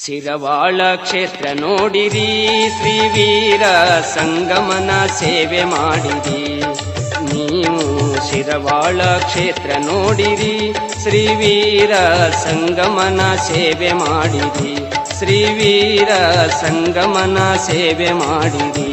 ಶಿರವಾಳ ಕ್ಷೇತ್ರ ನೋಡಿರಿ, ಶ್ರೀವೀರ ಸಂಗಮನ ಸೇವೆ ಮಾಡಿರಿ. ನೀವು ಶಿರವಾಳ ಕ್ಷೇತ್ರ ನೋಡಿರಿ, ಶ್ರೀವೀರ ಸಂಗಮನ ಸೇವೆ ಮಾಡಿರಿ. ಶ್ರೀವೀರ ಸಂಗಮನ ಸೇವೆ ಮಾಡಿರಿ.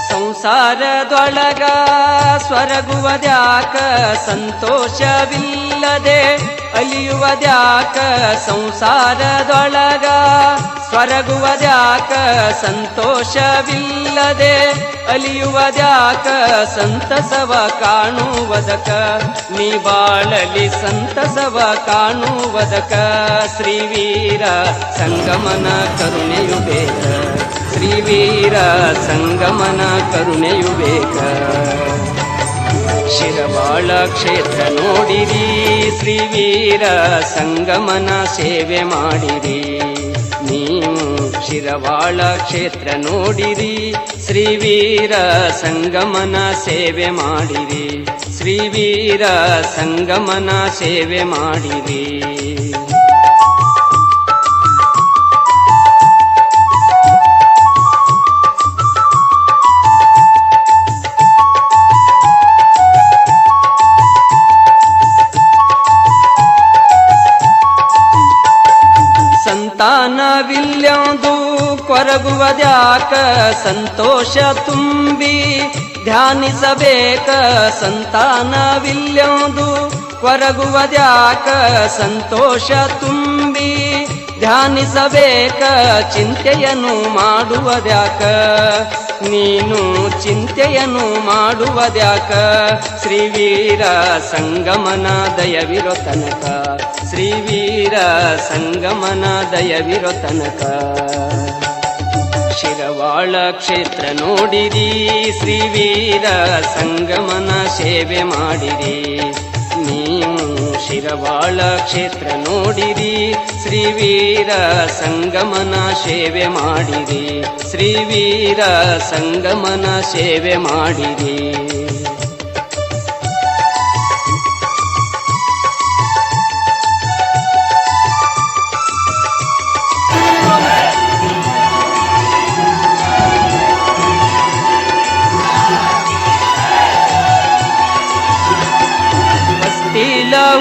ಸಂಸಾರದೊಳಗ ಸ್ವರಗುವದ್ಯಾಕ, ಸಂತೋಷವಿಲ್ಲದೆ ಅಲಿಯುವದ್ಯಾಕ. ಸಂಸಾರದೊಳಗ ಸ್ವರಗುವದ್ಯಾಕ, ಸಂತೋಷವಿಲ್ಲದೆ ಅಲಿಯುವದ್ಯಾಕ. ಸಂತಸವ ಕಾಣುವುದಕ ನೀ ಬಾಳಲಿ, ಸಂತಸವ ಕಾಣುವುದಕ. ಶ್ರೀವೀರ ಸಂಗಮನ ಕರುಣೆಯು ಬೇಕ, ಶ್ರೀವೀರ ಸಂಗಮನ ಕರುಣೆಯು ಬೇಕ. ಶಿರವಾಳ ಕ್ಷೇತ್ರ ನೋಡಿರಿ, ಶ್ರೀವೀರ ಸಂಗಮನ ಸೇವೆ ಮಾಡಿರಿ. ನೀವು ಶಿರವಾಳ ಕ್ಷೇತ್ರ ನೋಡಿರಿ, ಶ್ರೀವೀರ ಸಂಗಮನ ಸೇವೆ ಮಾಡಿರಿ. ಶ್ರೀವೀರ ಸಂಗಮನ ಸೇವೆ ಮಾಡಿರಿ. ಸಂತಾನವಿಲ್ಲೆಂದು ಕೊರಗುವದ್ಯಾಕ, ಸಂತೋಷ ತುಂಬಿ ಧ್ಯಾನಿಸಬೇಕ. ಸಂತಾನವಿಲ್ಲೆಂದು ಕೊರಗುವದ್ಯಾಕ, ಸಂತೋಷ ತುಂಬಿ ಧ್ಯಾನಿಸಬೇಕ. ಚಿಂತೆಯನ್ನು ಮಾಡುವುದ್ಯಾಕ, ನೀನು ಚಿಂತೆಯನ್ನು ಮಾಡುವುದ್ಯಾಕ. ಶ್ರೀವೀರ ಸಂಗಮನ ದಯವಿರೋ ತನಕ, ಶ್ರೀವೀರ ಸಂಗಮನ ದಯವಿರೋ ತನಕ. ಶಿರವಾಳ ಕ್ಷೇತ್ರ ನೋಡಿರಿ, ಶ್ರೀವೀರ ಸಂಗಮನ ಸೇವೆ ಮಾಡಿರಿ. ನೀವು ಶಿರವಾಳ ಕ್ಷೇತ್ರ ನೋಡಿರಿ, ಶ್ರೀವೀರ ಸಂಗಮನ ಸೇವೆ ಮಾಡಿರಿ. ಶ್ರೀವೀರ ಸಂಗಮನ ಸೇವೆ ಮಾಡಿರಿ.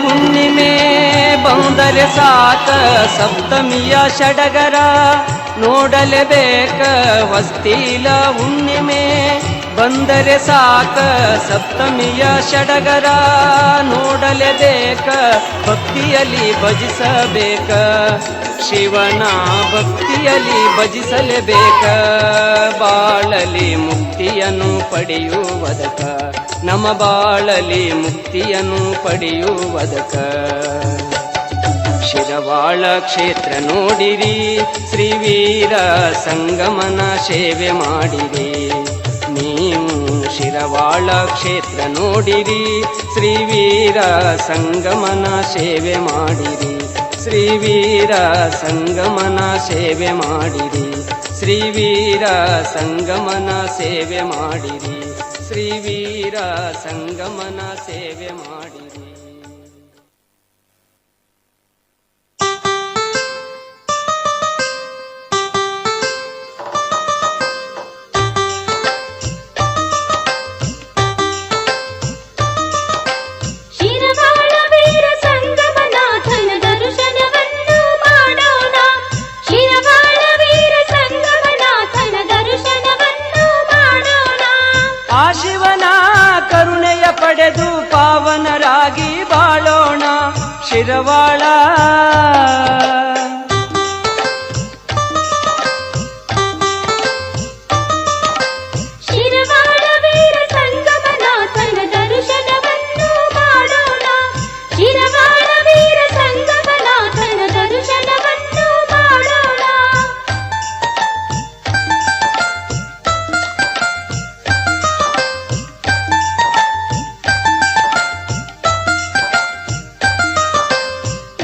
ಹುಣ್ಣಿಮೆ ಬಂದರೆ ಸಾಕ, ಸಪ್ತಮಿಯ ಸಡಗರ ನೋಡಲೇಬೇಕ. ಹೊಸ್ತಿಲ ಹುಣ್ಣಿಮೆ ಬಂದರೆ ಸಾಕ, ಸಪ್ತಮಿಯ ಸಡಗರ ನೋಡಲೇಬೇಕ. ಭಕ್ತಿಯಲ್ಲಿ ಭಜಿಸಬೇಕ, ಶಿವನ ಭಕ್ತಿಯಲ್ಲಿ ಭಜಿಸಲೇಬೇಕ. ಬಾಳಲಿ ಮುಕ್ತಿಯನ್ನು ಪಡೆಯುವುದಕ, ನಮ್ಮ ಬಾಳಲಿ ಮುಕ್ತಿಯನ್ನು ಪಡೆಯುವುದಕ. ಶಿರವಾಳ ಕ್ಷೇತ್ರ ನೋಡಿರಿ, ಶ್ರೀವೀರ ಸಂಗಮನ ಸೇವೆ ಮಾಡಿರಿ. ನೀವು ಶಿರವಾಳ ಕ್ಷೇತ್ರ ನೋಡಿರಿ, ಶ್ರೀವೀರ ಸಂಗಮನ ಸೇವೆ ಮಾಡಿರಿ. ಶ್ರೀವೀರ ಸಂಗಮನ ಸೇವೆ ಮಾಡಿರಿ. ಶ್ರೀವೀರ ಸಂಗಮನ ಸೇವೆ ಮಾಡಿರಿ. ಶ್ರೀವೀರ ಸಂಗಮನ ಸೇವೆ ಮಾಡಿರಿ. ಪಡೆದು ಪಾವನರಾಗಿ ಬಾಳೋಣ ಶಿರವಾಳ.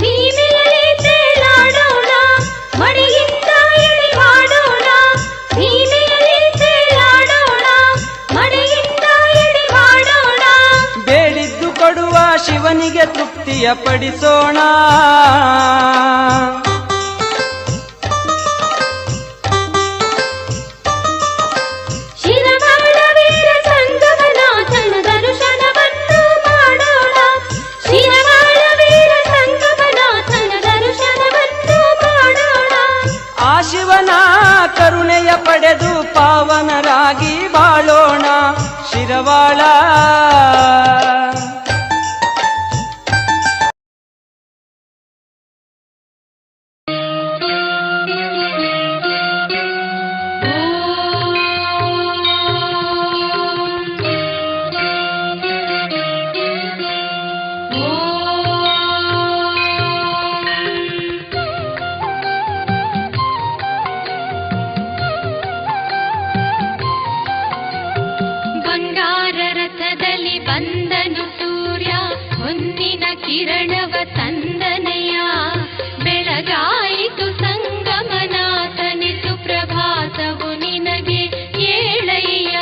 ಭೀಮಿಯ ಶಿವನಿಗೆ ತೃಪ್ತಿಯ ಪಡಿಸೋಣ. ಆ ಶಿವನ ಕರುಣೆಯ ಪಡೆದು ಪಾವನರಾಗಿ ಬಾಳೋಣ ಶಿರವಾಳ. ಬಂದನು ಸೂರ್ಯ ಹೊನ್ನಿನ ಕಿರಣವ ತಂದನೆಯ, ಬೆಳಗಾಯಿತು ಸಂಗಮನಾಥನಿತು ಪ್ರಭಾತವು ನಿನಗೆ ಏಳಯ್ಯ.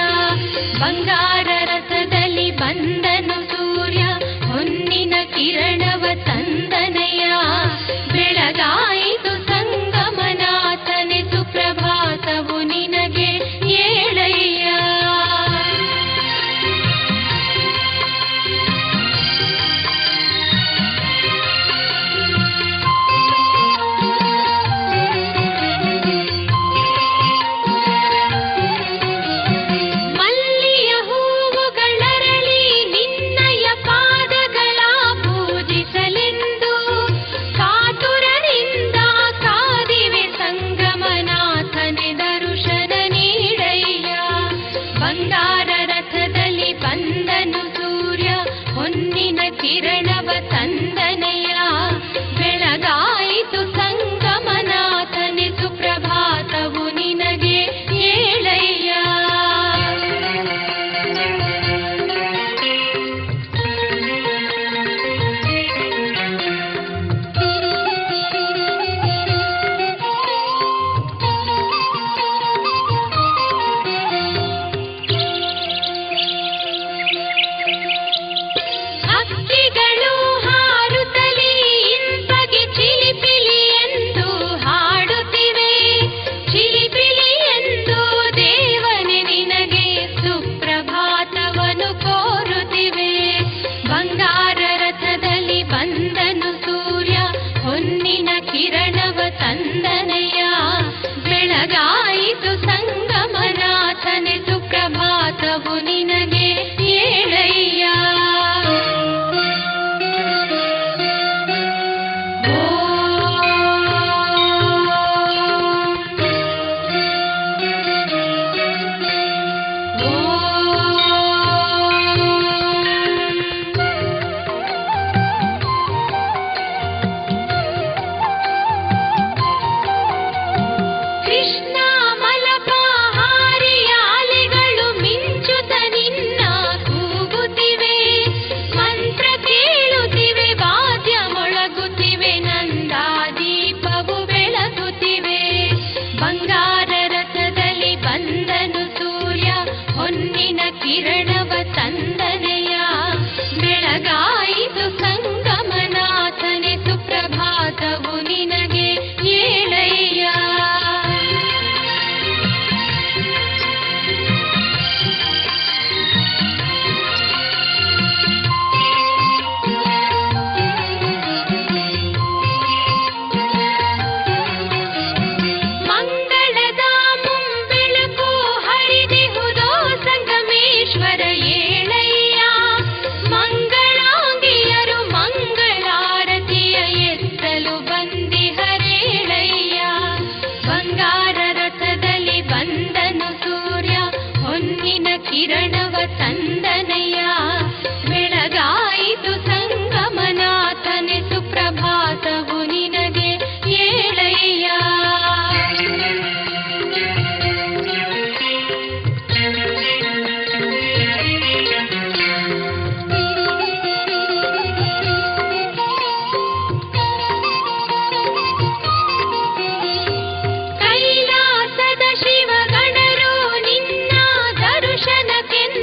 ಬಂಗಾರ ರಥದಲ್ಲಿ ಬಂದನು ಸೂರ್ಯ ಹೊನ್ನಿನ ಕಿರಣವ ತಂದನೆಯ, ಬೆಳಗಾಯಿತು ಸಂಗಮನಾಥನಿತು ಪ್ರಭಾತವು ನಿನಗೆ ಏಳಯ್ಯ. ಕಿರಣವ ತಂದನೆಯ, ಬೆಳಗಾಯಿತು ಸಂಗಮನಾಥನಿತು ಪ್ರಭಾತವು ನಿನಗೆ ಏಳಯ್ಯ. ಹಕ್ಕಿಗಳು ಹಾರುತ್ತಲೇ ಇಂಪಗೆ ಚಿಲಿಪಿಲಿ ಎಂದು ಹಾಡುತ್ತಿವೆ, ಚಿಲಿಪಿಲಿ ಎಂದು ದೇವನೇ ನಿನಗೆ ಸುಪ್ರಭಾತವನ್ನು ಕೋರುತ್ತಿವೆ. ಬಂಗಾರ ರಥದಲ್ಲಿ ಬಂದನು ಸೂರ್ಯ ಹೊನ್ನಿನ ಕಿರಣವ ತಂದನೆಯ, ಬೆಳಗಾಯಿತು ಸಂಗಮನಾಥನಿತು ಪ್ರಭಾತವು ನಿನಗೆ ಏಳಯ್ಯ. ಕೃಷ್ಣ ಮಲಪಾಹಾರಿಯ ಅಲೆಗಳು ಮಿಂಚುತ್ತ ನಿನ್ನ ಕೂಗುತ್ತಿವೆ, ಮಂತ್ರ ಕೇಳುತ್ತಿವೆ, ವಾದ್ಯ ಮೊಳಗುತ್ತಿವೆ, ನಂದಾದೀಪವು ಬೆಳಗುತ್ತಿವೆ. ಬಂಗಾರ ರಥದಲ್ಲಿ ಬಂದನು ಸೂರ್ಯ ಹೊನ್ನಿನ ಕಿರಣವ ತಂದನೆಯ, ಬೆಳಗಾಯಿತು ಸಂಗಮನಾಥನಿತು ಪ್ರಭಾತವು ನಿನಗೆ ಏಳಯ್ಯ. ಮಂಗಳದ ಮುಂಬೆಳಕು ಹರಿದಿಹುದೋ ಸಂಗಮೇಶ್ವರ ಏಳಯ್ಯ. ಮಂಗಳಾಂಗಿಯರು ಮಂಗಳಾರತಿಯ ಎತ್ತಲು ಬಂದಿಹರೇಳಯ್ಯ. ಬಂಗಾರ ರಥದಲ್ಲಿ ಬಂದನು ಸೂರ್ಯ ಹೊನ್ನಿನ ಕಿರಣವ ತಂದನೆಯ, ಬೆಳಗಾಯಿತು ಸಂಗಮನಾಥನಿತು ಪ್ರಭಾತವು ನಿನಗೆ ಏಳಯ್ಯ. ಕೈಲಾಸದ ಶಿವಗಣರು ನಿನ್ನ ದರ್ಶನಕ್ಕೆಂದು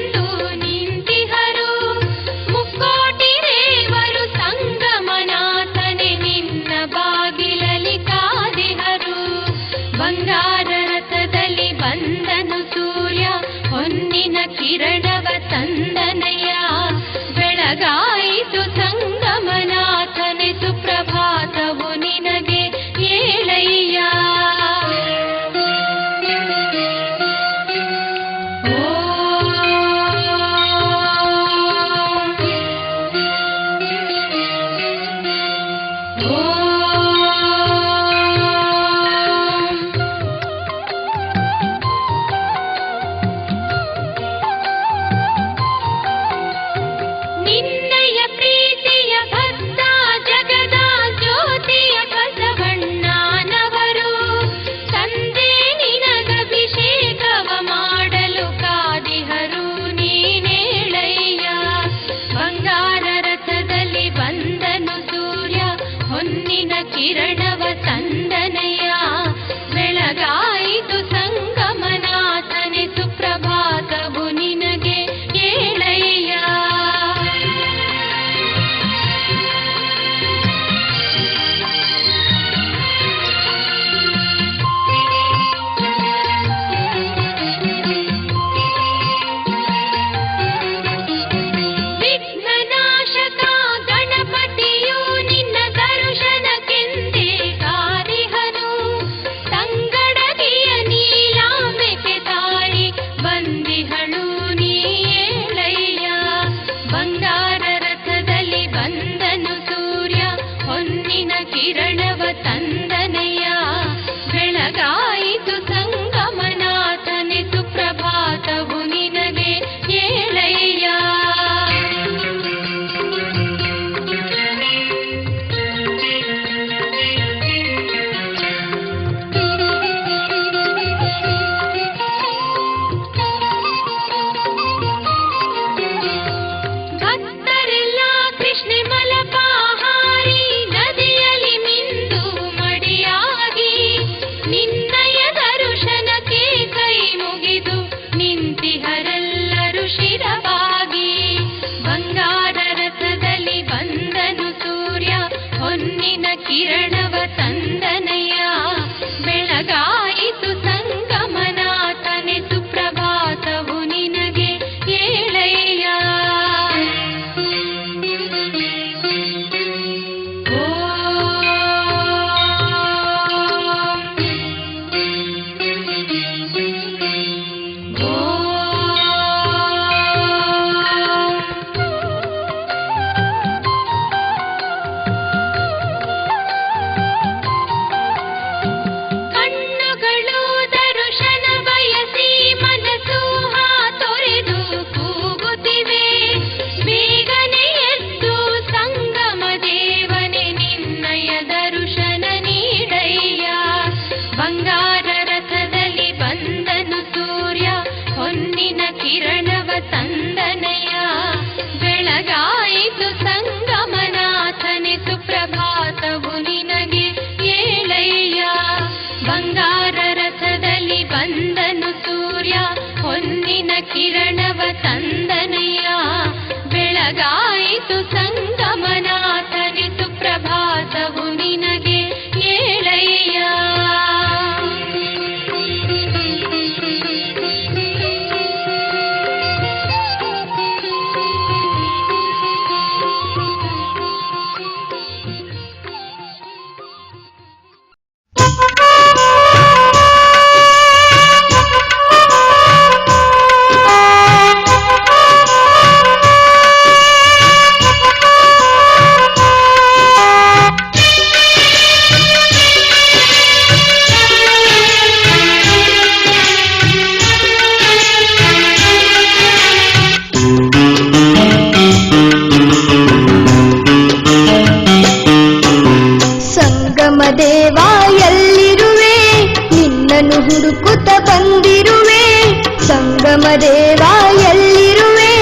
ಕಿರಣವ ತಂದನಯ್ಯ ಬೆಳಗಾಯಿತು ಸಂಗಮನಾಥನೆ ಸುಪ್ರಭಾತವು ನಿನಗೆ ಏಳಯ್ಯ ಕಿರಣವ ತಂದನಯ್ಯ ಬೆಳಗಾಯಿತು ಸಂಗಮನಾಥನೆ ಸುಪ್ರಭಾತವು ನಿನಗೆ ಏಳಯ್ಯ ಬಂಗಾರ ರಥದಲ್ಲಿ ಬಂದನು ಸೂರ್ಯ ಹೊನ್ನಿನ ಕಿರಣವ ತಂದನಯ್ಯ ಬೆಳಗಾಯಿತು ಸಂಗಮನಾಥನೆ ಸುಪ್ರಭಾತವು ನಿನಗೆ ಏಳಯ್ಯ ದೇವ ಎಲ್ಲಿರುವೆ ನಿನ್ನನ್ನು ಹುಡುಕುತ್ತ ಬಂದಿರುವೆ ಸಂಗಮ ದೇವ ಎಲ್ಲಿರುವೆ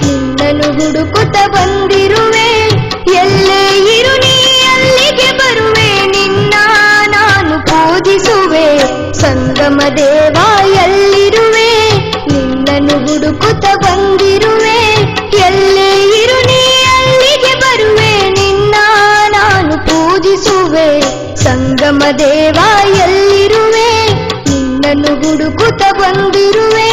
ನಿನ್ನನ್ನು ಹುಡುಕುತ್ತ ಬಂದಿರುವೆ ಎಲ್ಲೇ ಇರು ನೀ ಅಲ್ಲಿಗೆ ಬರುವೆ ನಿನ್ನ ನಾನು ಪೂಜಿಸುವೆ ಸಂಗಮ ದೇವ ಎಲ್ಲಿರುವೆ ನಿನ್ನನ್ನು ಹುಡುಕುತ್ತ ಬಂದಿರುವೆ ಎಲ್ಲೇ ಇರು ನೀ ಅಲ್ಲಿಗೆ ಬರುವೆ ನಿನ್ನ ನಾನು ಪೂಜಿಸುವೆ ಸಂಗಮ ದೇವ ಎಲ್ಲಿರುವೆ ನಿನ್ನನ್ನು ಹುಡುಕುತ್ತ ಬಂದಿರುವೆ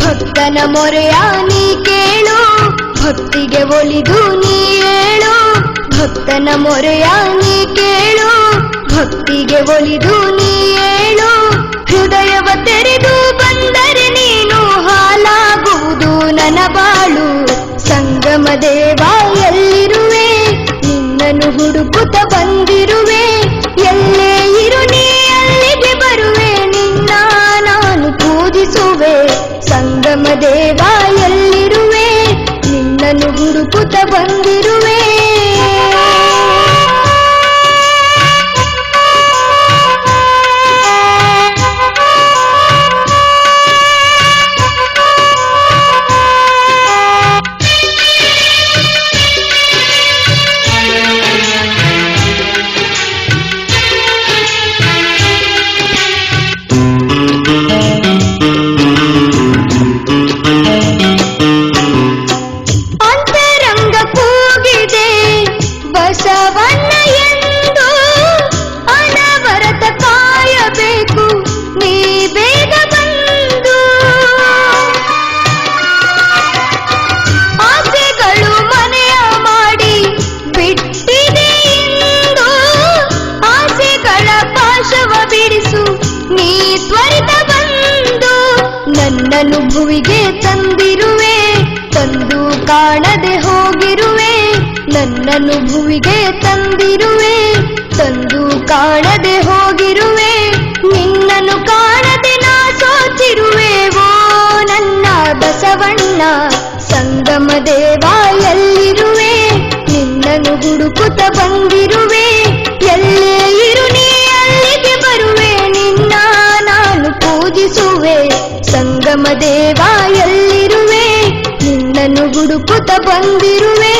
ಭಕ್ತನ ಮೊರೆಯ ನೀ ಕೇಳು ಭಕ್ತಿಗೆ ಒಲಿದು ನೀ ಹೇಳು ಭಕ್ತನ ಮೊರೆಯ ನೀ ಕೇಳು ಭಕ್ತಿಗೆ ಒಲಿದು ನೀ ಹೇಳು ಹೃದಯವ ತೆರೆದು ಬಂದರೆ ನೀನು ಹಾಲಾಗುವುದು ನನ್ನ ಬಾಳು ಸಂಗಮ ದೇವ ಎಲ್ಲಿರುವೆ ನಿನ್ನನ್ನು ಹುಡುಕುತ್ತ ಬಂದಿರುವೆ ಎಲ್ಲೇ ಇರು ನೀ ಅಲ್ಲಿಗೆ ಬರುವೆ ನಿನ್ನ ನಾನು ಪೂಜಿಸುವೆ ಸಂಗಮ ದೇವ ಎಲ್ಲಿರುವೆ ನಿನ್ನನ್ನು ಹುಡುಕುತ್ತ ಬಂದಿರುವೆ ನನ್ನನ್ನು ಭುವಿಗೆ ತಂದಿರುವೆ, ತಂದು ಕಾಣದೆ ಹೋಗಿರುವೆ. ನನ್ನನ್ನು ಭುವಿಗೆ ತಂದಿರುವೆ, ತಂದು ಕಾಣದೆ ಹೋಗಿರುವೆ. ನಿನ್ನನ್ನು ಕಾಣದೆ ನಾ ಸೋತಿರುವೆ. ಓ ನನ್ನ ಬಸವಣ್ಣ ಸಂಗಮ ದೇವ ಎಲ್ಲಿರುವೆ? ನಿನ್ನನ್ನು ಹುಡುಕುತ್ತ ಬಂದಿರುವೆ. ಎಲ್ಲೇ ಇರು ನೀ ಅಲ್ಲಿಗೆ ಬರುವೆ, ನಿನ್ನ ನಾನು ಪೂಜಿಸುವೆ. ಸಂಗಮ ದೇವ ಎಲ್ಲಿರುವೆ? ನಿನ್ನನ್ನು ಹುಡುಕುತ್ತ ಬಂದಿರುವೆ.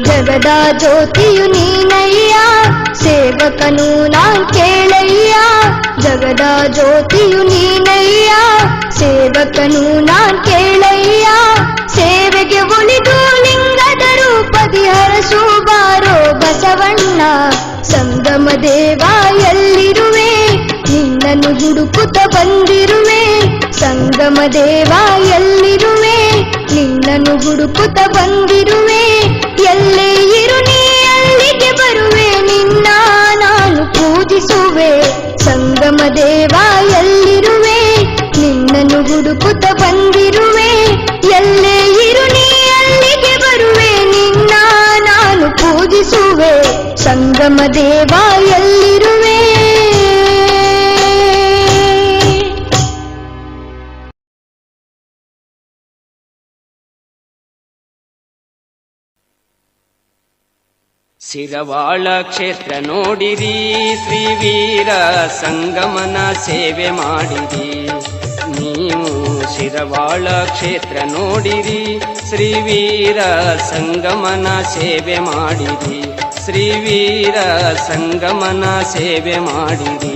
ಜಗದ ಜ್ಯೋತಿಯು ನೀನಯ್ಯ, ಸೇವಕನು ನಾನ್ ಕೇಳಯ್ಯ. ಜಗದ ಜ್ಯೋತಿಯು ನೀನಯ್ಯ, ಸೇವಕನು ನಾನ್ ಕೇಳಯ್ಯ. ಸೇವೆಗೆ ಒಲಿದು ಲಿಂಗದ ರೂಪದಿ ಹರಸು ಬಾರೋ ಬಸವಣ್ಣ. ಸಂಗಮ ದೇವ ಎಲ್ಲಿರುವೆ? ನಿನ್ನನ್ನು ಹುಡುಕುತ್ತ ಬಂದಿರುವೆ. ಸಂಗಮ ದೇವ ಎಲ್ಲಿರುವೆ? ನಿನ್ನನ್ನು ಹುಡುಕುತ್ತ ಬಂದಿರುವೆ. ಎಲ್ಲೇ ಇರು ನೀ ಅಲ್ಲಿಗೆ ಬರುವೆ, ನಿನ್ನ ನಾನು ಪೂಜಿಸುವೆ. ಸಂಗಮ ದೇವ ಎಲ್ಲಿರುವೆ? ನಿನ್ನನ್ನು ಹುಡುಕುತ್ತ ಬಂದಿರುವೆ. ಎಲ್ಲೇ ಇರು ನೀ ಅಲ್ಲಿಗೆ ಬರುವೆ, ನಿನ್ನ ನಾನು ಪೂಜಿಸುವೆ. ಸಂಗಮ ದೇವ ಎಲ್ಲಿರುವೆ? ಶಿರವಾಳ ಕ್ಷೇತ್ರ ನೋಡಿರಿ, ಶ್ರೀವೀರ ಸಂಗಮನ ಸೇವೆ ಮಾಡಿರಿ. ನೀವು ಶಿರವಾಳ ಕ್ಷೇತ್ರ ನೋಡಿರಿ, ಶ್ರೀವೀರ ಸಂಗಮನ ಸೇವೆ ಮಾಡಿರಿ. ಶ್ರೀವೀರ ಸಂಗಮನ ಸೇವೆ ಮಾಡಿರಿ.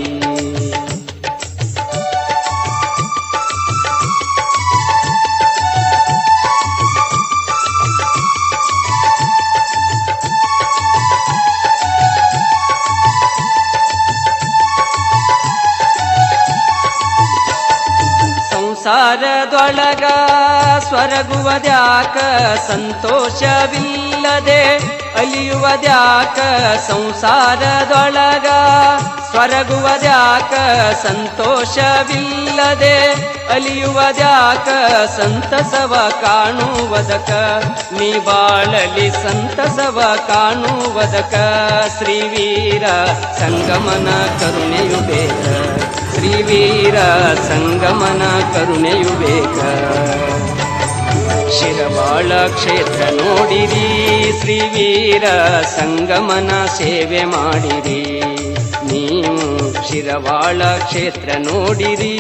ಸಂಸಾರದೊಳಗ ಸ್ವರಗುವದ್ಯಾಕ, ಸಂತೋಷವಿಲ್ಲದೆ ಅಲಿಯುವದ್ಯಾಕ. ಸಂಸಾರದೊಳಗ ಸ್ವರಗುವದ್ಯಾಕ, ಸಂತೋಷವಿಲ್ಲದೆ ಅಲಿಯುವದ್ಯಾಕ. ಸಂತಸವ ಕಾಣುವುದಕ ನೀ ಬಾಳಲಿ, ಸಂತಸವ ಕಾಣುವುದಕ. ಶ್ರೀವೀರ ಸಂಗಮನ ಕರುಣೆಯು ಬೇಕ, ಶ್ರೀವೀರ ಸಂಗಮನ ಕರುಣೆಯು ಬೇಕ. ಶಿರವಾಳ ಕ್ಷೇತ್ರ ನೋಡಿರಿ, ಶ್ರೀವೀರ ಸಂಗಮನ ಸೇವೆ ಮಾಡಿರಿ. ನೀವು ಶಿರವಾಳ ಕ್ಷೇತ್ರ ನೋಡಿರಿ,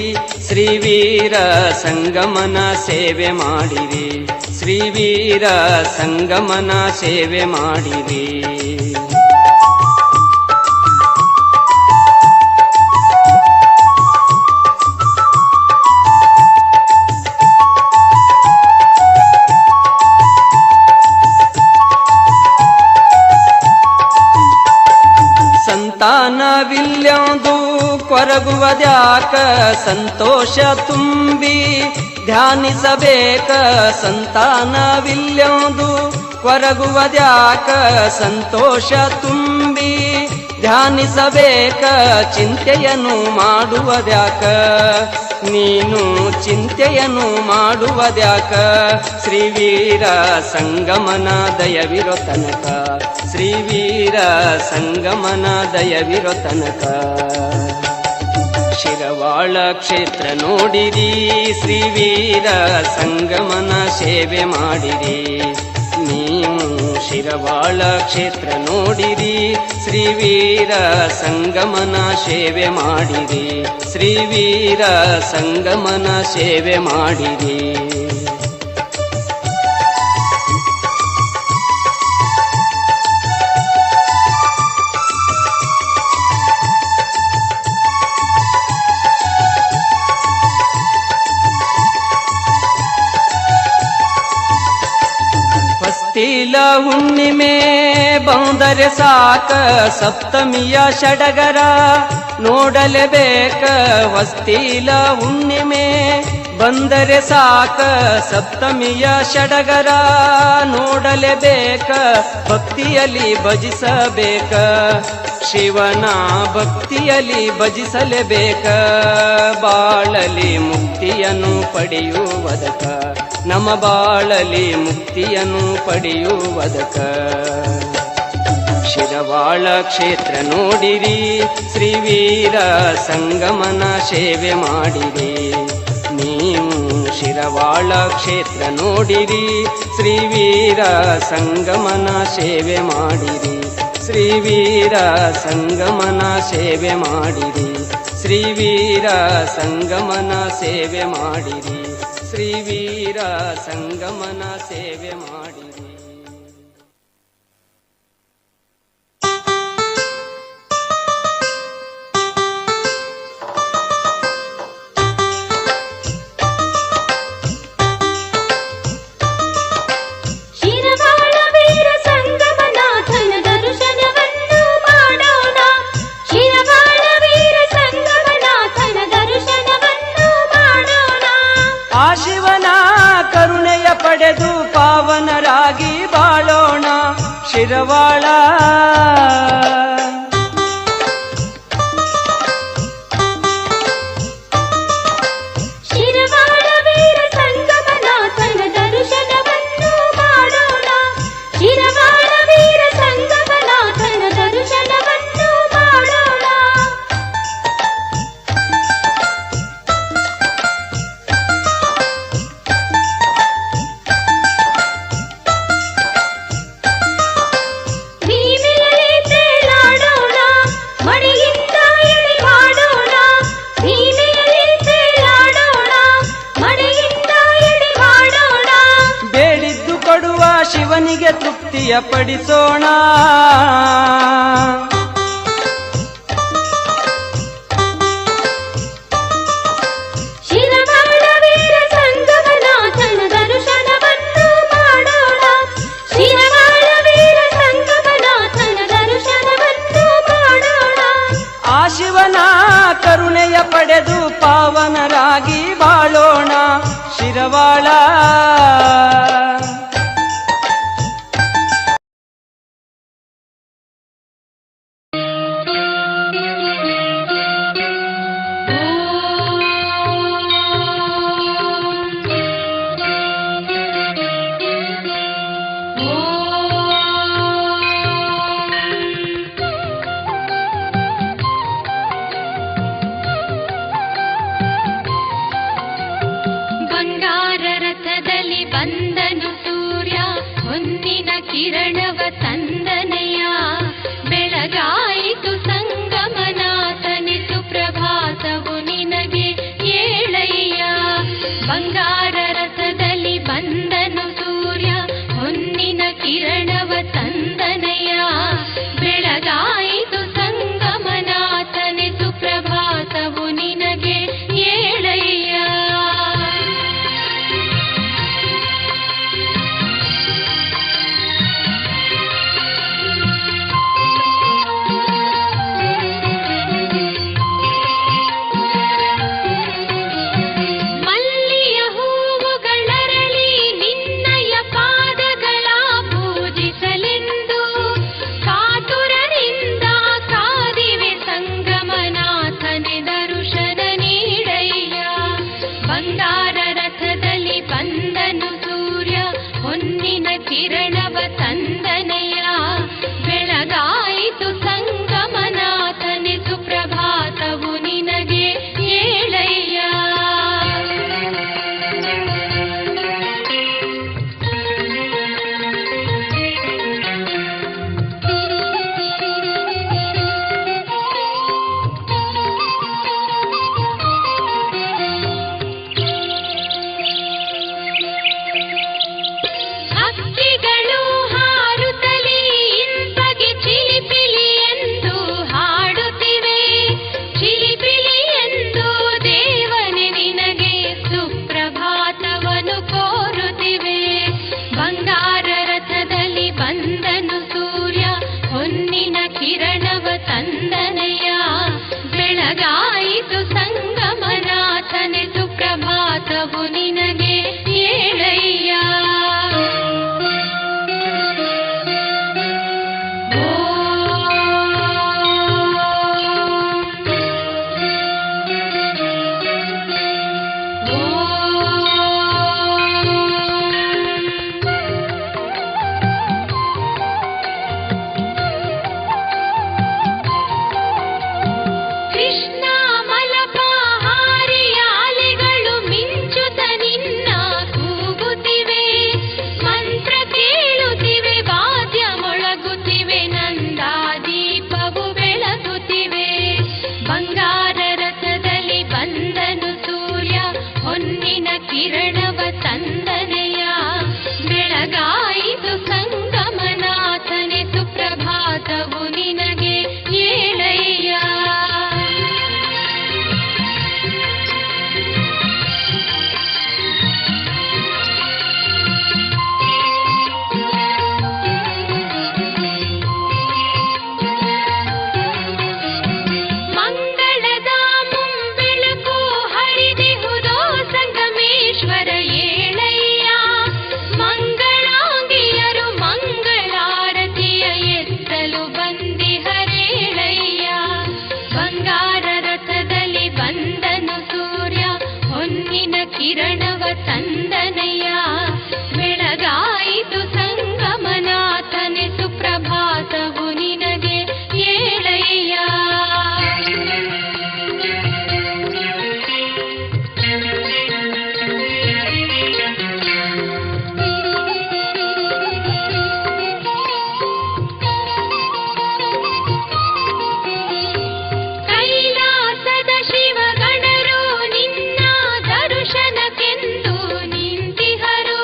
ಶ್ರೀವೀರ ಸಂಗಮನ ಸೇವೆ ಮಾಡಿರಿ. ಶ್ರೀವೀರ ಸಂಗಮನ ಸೇವೆ ಮಾಡಿರಿ. ಸಂತಾನವಿಲ್ಲೆಂದು ಕೊರಗುವದ್ಯಾಕ, ಸಂತೋಷ ತುಂಬಿ ಧ್ಯಾನಿಸಬೇಕ. ಸಂತಾನವಿಲ್ಲೆಂದು ಕೊರಗುವದ್ಯಾಕ, ಸಂತೋಷ ತುಂಬಿ ಧ್ಯಾನಿಸಬೇಕ. ಚಿಂತೆಯನ್ನು ಮಾಡುವುದ್ಯಾಕ, ನೀನು ಚಿಂತೆಯನ್ನು ಮಾಡುವುದ್ಯಾಕ. ಶ್ರೀವೀರ ಸಂಗಮನ ದಯವಿರೋ ತನಕ, ಶ್ರೀವೀರ ಸಂಗಮನ ದಯವಿರೋ ತನಕ. ಶಿರವಾಳ ಕ್ಷೇತ್ರ ನೋಡಿರಿ, ಶ್ರೀವೀರ ಸಂಗಮನ ಸೇವೆ ಮಾಡಿರಿ. ನೀವು ಶಿರವಾಳ ಕ್ಷೇತ್ರ ನೋಡಿರಿ, ಶ್ರೀವೀರ ಸಂಗಮನ ಸೇವೆ ಮಾಡಿರಿ, ಶ್ರೀವೀರ ಸಂಗಮನ ಸೇವೆ ಮಾಡಿರಿ. ಹೊಸ್ತಿಲ ಹುಣ್ಣಿಮೆ ಬಂದರೆ ಸಾಕ, ಸಪ್ತಮಿಯ ಸಡಗರ ನೋಡಲೇಬೇಕ. ಹೊಸ್ತಿಲ ಹುಣ್ಣಿಮೆ ಬಂದರೆ ಸಾಕ, ಸಪ್ತಮಿಯ ಸಡಗರ ನೋಡಲೇಬೇಕ. ಭಕ್ತಿಯಲ್ಲಿ ಭಜಿಸಬೇಕ, ಶಿವನ ಭಕ್ತಿಯಲ್ಲಿ ಭಜಿಸಲೇಬೇಕ. ಬಾಳಲಿ ಮುಕ್ತಿಯನ್ನು ಪಡೆಯುವುದಕ, ನಮ್ಮ ಬಾಳಲಿ ಮುಕ್ತಿಯನ್ನು ಪಡೆಯುವುದಕ. ಶಿರವಾಳ ಕ್ಷೇತ್ರ ನೋಡಿರಿ, ಶ್ರೀವೀರ ಸಂಗಮನ ಸೇವೆ ಮಾಡಿರಿ. ನೀವು ಶಿರವಾಳ ಕ್ಷೇತ್ರ ನೋಡಿರಿ, ಶ್ರೀವೀರ ಸಂಗಮನ ಸೇವೆ ಮಾಡಿರಿ, ಶ್ರೀವೀರ ಸಂಗಮನ ಸೇವೆ ಮಾಡಿರಿ, ಶ್ರೀವೀರ ಸಂಗಮನ ಸೇವೆ ಮಾಡಿರಿ, ಶ್ರೀವೀರ ಸಂಗಮನ ಸೇವೆ ಮಾಡಿರಿ. ಪಡೆದು ಪಾವನರಾಗಿ ಬಾಳೋಣ ಶಿರವಾಳ. ಶಿರವಾಳ ವೀರ ಸಂಗಮನಾಥನ ದರ್ಶನವನ್ನು ಮಾಡೋಣ, ಶಿರವಾಳ ವೀರ ಸಂಗಮನಾಥನ ದರ್ಶನವನ್ನು ಮಾಡೋಣ. ಶಿವನಿಗೆ ತೃಪ್ತಿಯ ಪಡಿಸೋಣ, ಶಿರವಾಳ ವೀರ ಸಂಗಮನಾಥನ ದರ್ಶನವನ್ನು ಮಾಡೋಣ, ಶಿರವಾಳ ವೀರ ಸಂಗಮನಾಥನ ದರ್ಶನವನ್ನು ಮಾಡೋಣ. ಆ ಶಿವನ ಕರುಣೆಯ ಪಡೆದು ಪಾವನರಾಗಿ ಬಾಳೋಣ ಶಿರವಾಳ. ಕಿರಣವ ತಂದನೆಯ ಬೆಳಗಾಯಿತು ಸಂಗಮನಾಥನಿತು ಪ್ರಭಾತವು ನಿನಗೆ ಏಳಯ್ಯ. ಬಂಗಾರ ರಥದಲ್ಲಿ ಬಂದನು ಸೂರ್ಯ ಹೊನ್ನಿನ ಕಿರಣವ ತಂದನೆಯ ಬೆಳಗಾಯಿತು ಸಂಗಮನಾಥನಿತು ಪ್ರಭಾತವು ನಿನಗೆ ಏಳಯ್ಯ. ಕಿರಣವ ತಂದನೆಯ ಬೆಳಗಾಯಿತು ಸಂಗಮನಾಥನಿತು ಪ್ರಭಾತವು ನಿನಗೆ ಬಂಗಾರ ರಥದಲ್ಲಿ ಬಂದನು ಸೂರ್ಯ, ಹೊನ್ನಿನ ಕಿರಣವ ತಂದನಯ್ಯ. ಬೆಳಗಾಯಿತು ಸಂಗಮನಾಥನೆ, ಸುಪ್ರಭಾತವು ನಿನಗೆ ಏಳಯ್ಯ. ಕಿರಣವ ತಂದನೆಯ ಬೆಳಗಾಯಿತು ಸಂಗಮನಾಥನೆ, ಸುಪ್ರಭಾತವು ನಿನಗೆ ಏಳಯ್ಯ. ಕಿರಣವ ತಂದನಯ್ಯ ಬೆಳಗಾಯಿತು ಸಂಗಮನಾಥನೆ, ಸುಪ್ರಭಾತವು ನಿನಗೆ ಏಳಯ್ಯ. ಕೈಲಾಸದ ಶಿವಗಣರು ನಿನ್ನ ದರ್ಶನಕ್ಕೆಂದು ನಿಂತಿಹರು,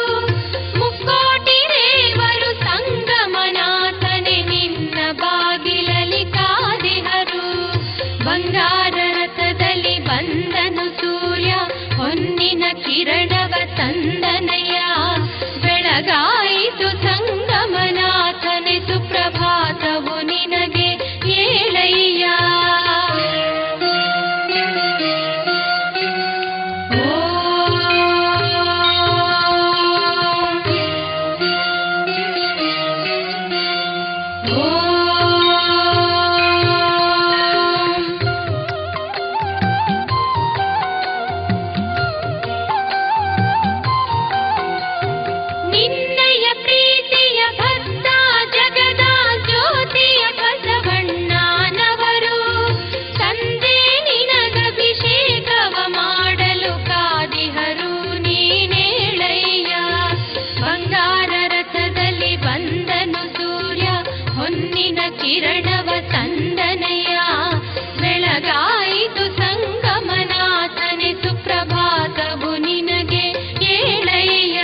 ಮುಕ್ಕೋಟಿ ದೇವರು ಸಂಗಮನಾಥನೆ ನಿನ್ನ ಬಾಗಿಲಲ್ಲಿ ಕಾದಿಹರು. ಬಂಗಾರ ರಥದಲ್ಲಿ ಬಂದನು ಸೂರ್ಯ, ಹೊನ್ನಿನ ಕಿರಣವ ತಂದನಯ್ಯ ಬೆಳಗಾಯಿತು ಸಂಗಮನಾಥನೆ, ಸುಪ್ರಭಾತವು ನಿನಗೆ ಏಳಯ್ಯ. ನಿನ್ನಯ ಪ್ರೀತಿಯ ಭಕ್ತ ಜಗದ ಜ್ಯೋತಿಯ ಬಸವಣ್ಣನವರು, ತಂದೆ ನಿನಗಭಿಷೇಕವ ಮಾಡಲು ಕಾದಿಹರು ನೀನೇಳಯ್ಯ. ಬಂಗಾರ ರಥದಲ್ಲಿ ಬಂದನು ಸೂರ್ಯ, ಹೊನ್ನಿನ ಕಿರಣವ ತಂದನಯ್ಯ ಬೆಳಗಾಯಿತು ಸಂಗಮನಾಥನೆ, ಸುಪ್ರಭಾತವು ನಿನಗೆ ಏಳಯ್ಯ.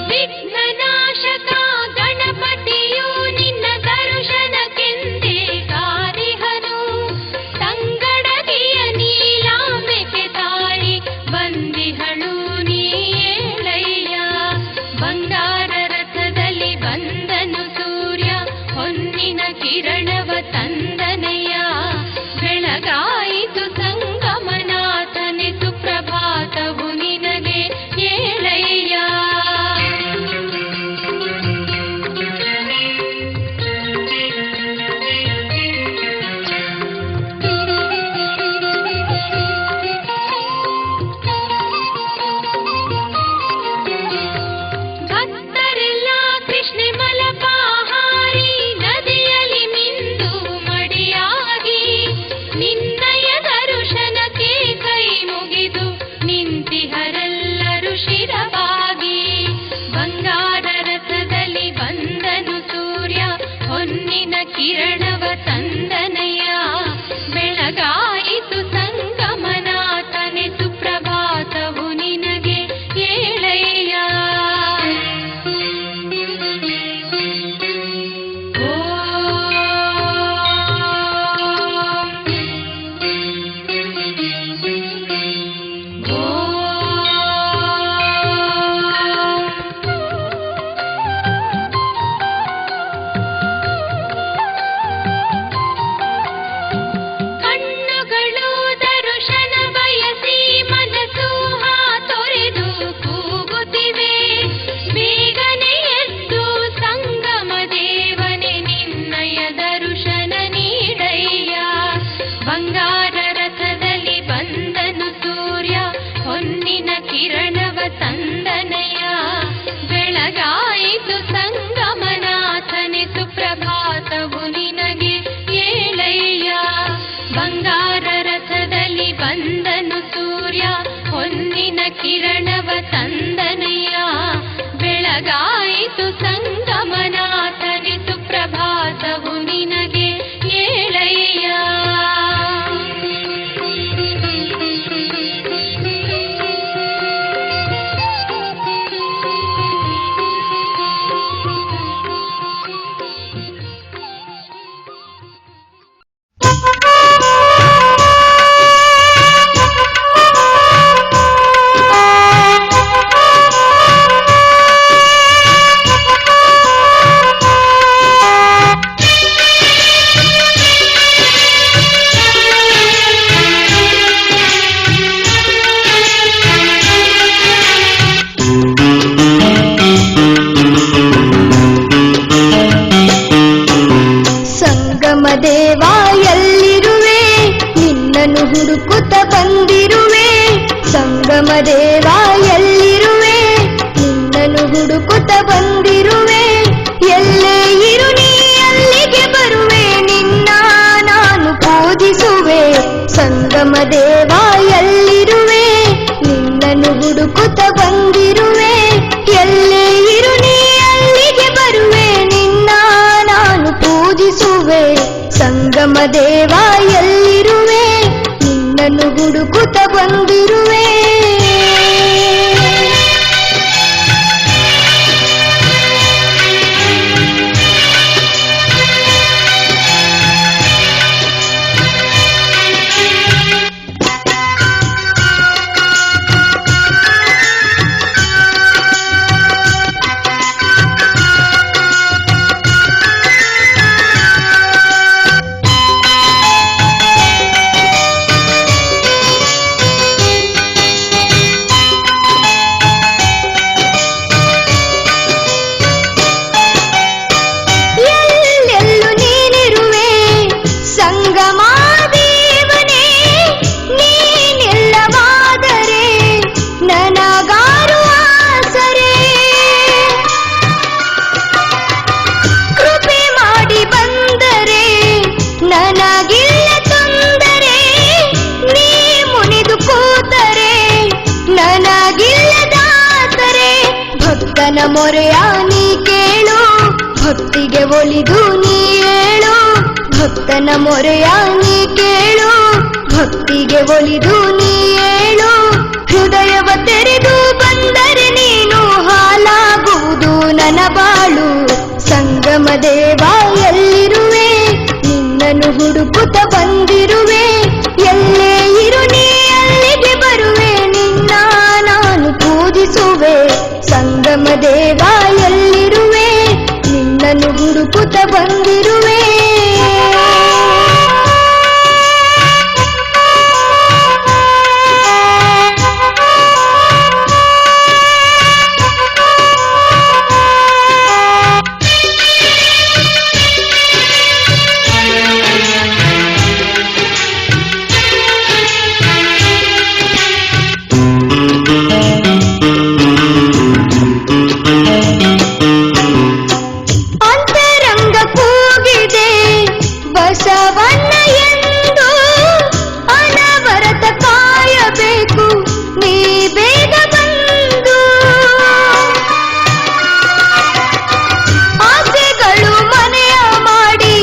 ವಿಘ್ನನಾಶಕ ಗಣಪತಿಯು ನಿನ್ನ ದರ್ಶನಕ್ಕೆಂದೇ ಕಾದಿಹನು, ತಂಗಡಗಿಯ ನೀಲಾಂಬೆಗೆ ತಾಳಿ ಬಂದಿಹಳು ನೀಳಯ್ಯ. ಬಂಗಾರ ರಥದಲ್ಲಿ ಬಂದನು ಸೂರ್ಯ, ಹೊನ್ನಿನ ಕಿರಣವ ತಂದನಯ್ಯ ಬೆಳಗಾಯಿತು ಸಂಗಮನಾಥನೆ, ಸುಪ್ರಭಾತವು ನಿನಗೆ ಏಳಯ್ಯ. ಭಕ್ತರೆಲ್ಲ ಕೃಷ್ಣೆ ಮಲಪಾಹಾರಿ ನದಿಯಲ್ಲಿ ಮಿಂದು ಮಡಿಯಾಗಿ, ನಿನ್ನಯ ದರ್ಶನಕ್ಕೆ ಕೈ ಮುಗಿದು ನಿಂತಿಹರೆಲ್ಲರು ಶಿರವಾಗಿ. ಬಂಗಾರ ರಥದಲ್ಲಿ ಬಂದನು ಸೂರ್ಯ, ಹೊನ್ನಿನ ಕಿರಣವ ತಂದನಯ್ಯ ಬೆಳಗಾಯಿತು ಸಂಗಮನಾಥನೆ, ಸುಪ್ರಭಾತವು ನಿನಗೆ ಏಳಯ್ಯ. ಸಂಗಮ ದೇವ ಎಲ್ಲಿರುವೆ, ನಿನ್ನನ್ನು ಹುಡುಕುತ್ತ ಬಂದಿರುವೆ. ಎಲ್ಲೇ ಇರು ನೀ ಅಲ್ಲಿಗೆ ಬರುವೆ, ನಿನ್ನ ನಾನು ಪೂಜಿಸುವೆ. ಸಂಗಮ ದೇವ ಎಲ್ಲಿರುವೆ, ನಿನ್ನನ್ನು ಹುಡುಕುತ್ತ ಬಂದಿರುವೆ. ಭಕ್ತನ ಮೊರೆಯ ನೀ ಕೇಳು, ಭಕ್ತಿಗೆ ಒಲಿದು ನೀ ಏಳು. ಭಕ್ತನ ಮೊರೆಯ ನೀ ಕೇಳು, ಭಕ್ತಿಗೆ ಒಲಿದು ನೀ ಏಳು. ಹೃದಯವ ತೆರೆದು ಬಂದರೆ ನೀನು ಹಾಲಾಗುವುದು ನನ್ನ ಬಾಳು. ಸಂಗಮ ದೇವ ಎಲ್ಲಿರುವೆ, ನಿನ್ನನ್ನು ಹುಡುಕುತ್ತ ಬಂದಿರುವೆ. ಎಲ್ಲೇ ಇರು ನೀ ಅಲ್ಲಿಗೆ ಬರುವೆ, ನಿನ್ನ ನಾನು ಪೂಜಿಸುವೆ. ಸಂಗಮ ದೇವ ಎಲ್ಲಿರುವೆ, ನಿನ್ನನ್ನು ಹುಡುಕುತ್ತ ಬಂದಿರುವೆ. ಬಸವಣ್ಣ ಎಂದು ಅನವರತ ಕಾಯಬೇಕು, ನೀ ಬೇಗ ಬಂದು. ಆಸೆಗಳು ಮನೆಯ ಮಾಡಿ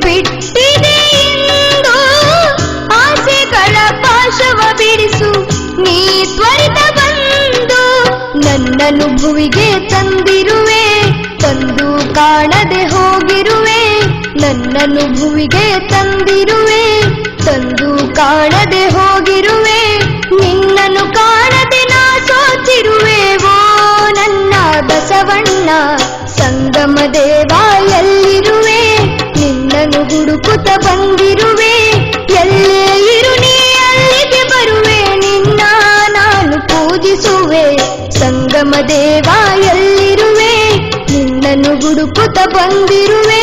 ಬಿಟ್ಟಿದೆ ಇಂದು, ಆಸೆಗಳ ಪಾಶವ ಬಿಡಿಸು ನೀ ತ್ವರಿತ ಬಂದು. ನನ್ನನ್ನು ಭುವಿಗೆ ತಂದಿರುವೆ, ತಂದು ಕಾಣದೆ ಹೋಗಿರುವೆ. ನನ್ನನ್ನು ಭುವಿಗೆ ತಂದಿರುವೆ, ತಂದು ಕಾಣದೆ ಹೋಗಿರುವೆ. ನಿನ್ನನ್ನು ಕಾಣದೆ ನಾ ಸೋತಿರುವೆ, ಓ ನನ್ನ ಬಸವಣ್ಣ. ಸಂಗಮ ದೇವ ಎಲ್ಲಿರುವೆ, ನಿನ್ನನ್ನು ಹುಡುಕುತ್ತ ಬಂದಿರುವೆ. ಎಲ್ಲೇ ಇರು ನೀ ಅಲ್ಲಿಗೆ ಬರುವೆ, ನಿನ್ನ ನಾನು ಪೂಜಿಸುವೆ. ಸಂಗಮ ದೇವ ಎಲ್ಲಿರುವೆ, ನಿನ್ನನ್ನು ಹುಡುಕುತ್ತ ಬಂದಿರುವೆ.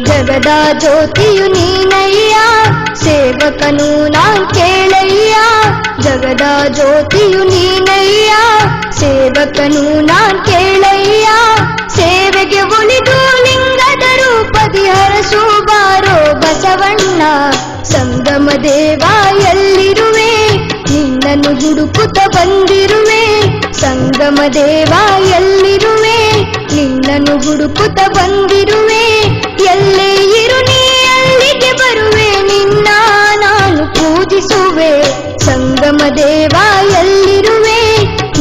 ಜಗದ ಜ್ಯೋತಿಯು ನೀನಯ್ಯ, ಸೇವಕನು ನಾನ್ ಕೇಳಯ್ಯ. ಜಗದ ಜ್ಯೋತಿಯು ನೀನಯ್ಯ, ಸೇವಕನು ನಾನ್ ಕೇಳಯ್ಯ. ಸೇವೆಗೆ ಒಲಿದು ಲಿಂಗದ ರೂಪದಿ ಹರಸು ಬಾರೋ ಬಸವಣ್ಣ. ಸಂಗಮ ದೇವ ಎಲ್ಲಿರುವೆ, ನಿನ್ನನ್ನು ಹುಡುಕುತ್ತ ಬಂದಿರುವೆ. ಸಂಗಮ ದೇವ ಎಲ್ಲಿರುವೆ, ನಿನ್ನನ್ನು ಹುಡುಕುತ್ತ ಬಂದಿರುವೆ. ಎಲ್ಲೇ ಇರು ನೀ ಅಲ್ಲಿಗೆ ಬರುವೆ, ನಿನ್ನ ದೇವ ಎಲ್ಲಿರುವೆ,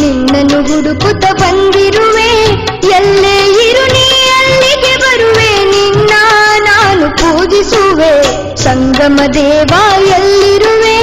ನಿನ್ನನ್ನು ಹುಡುಕುತ್ತ ಬಂದಿರುವೆ. ಎಲ್ಲೇ ಇರು ನೀ ಅಲ್ಲಿಗೆ ಬರುವೆ, ನಿನ್ನ ನಾನು ಪೂಜಿಸುವೆ. ಸಂಗಮ ದೇವ ಎಲ್ಲಿರುವೆ.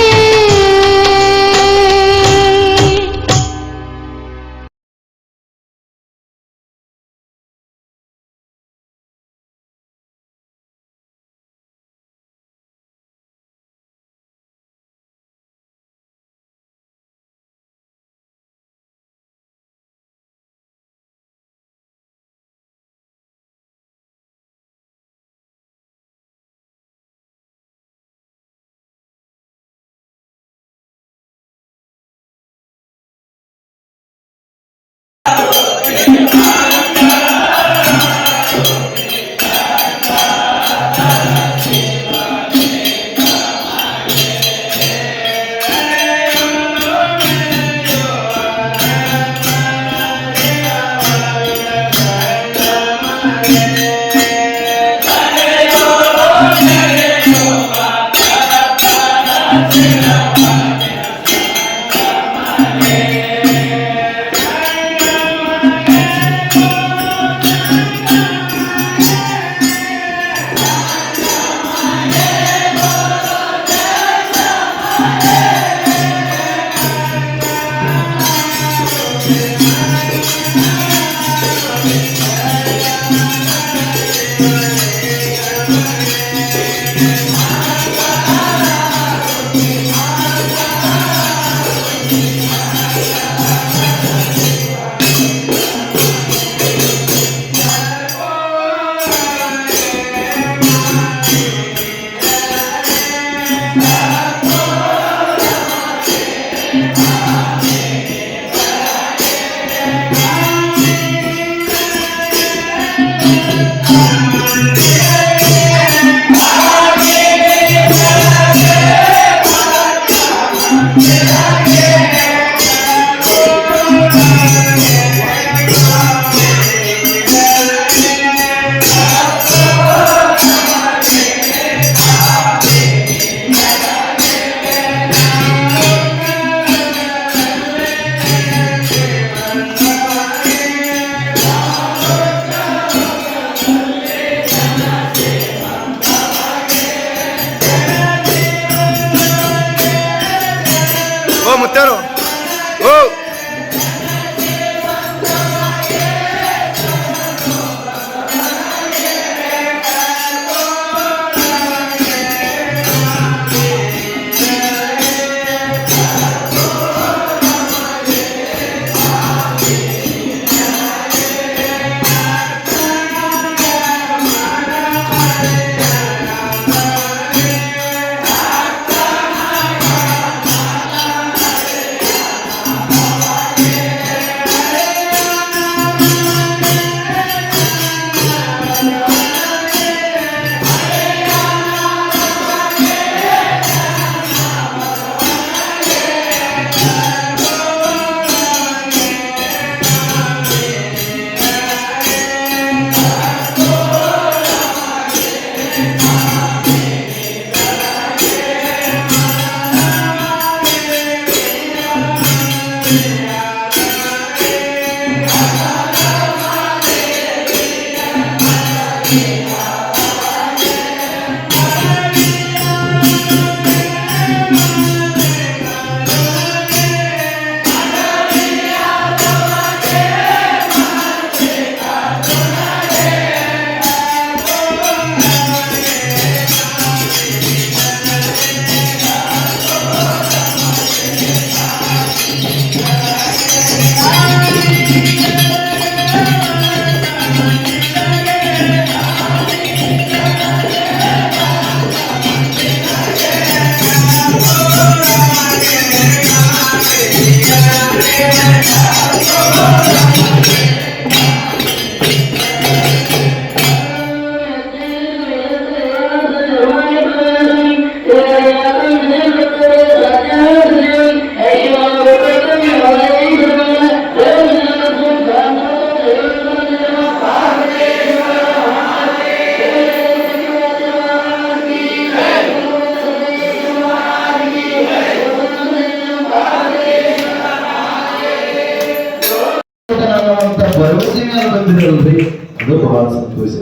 ಭರವಸೆ ಮೇಲೆ ಬಂದಿರಲ್ರಿ, ಅದು ಬಹಳ ಸಂತೋಷ.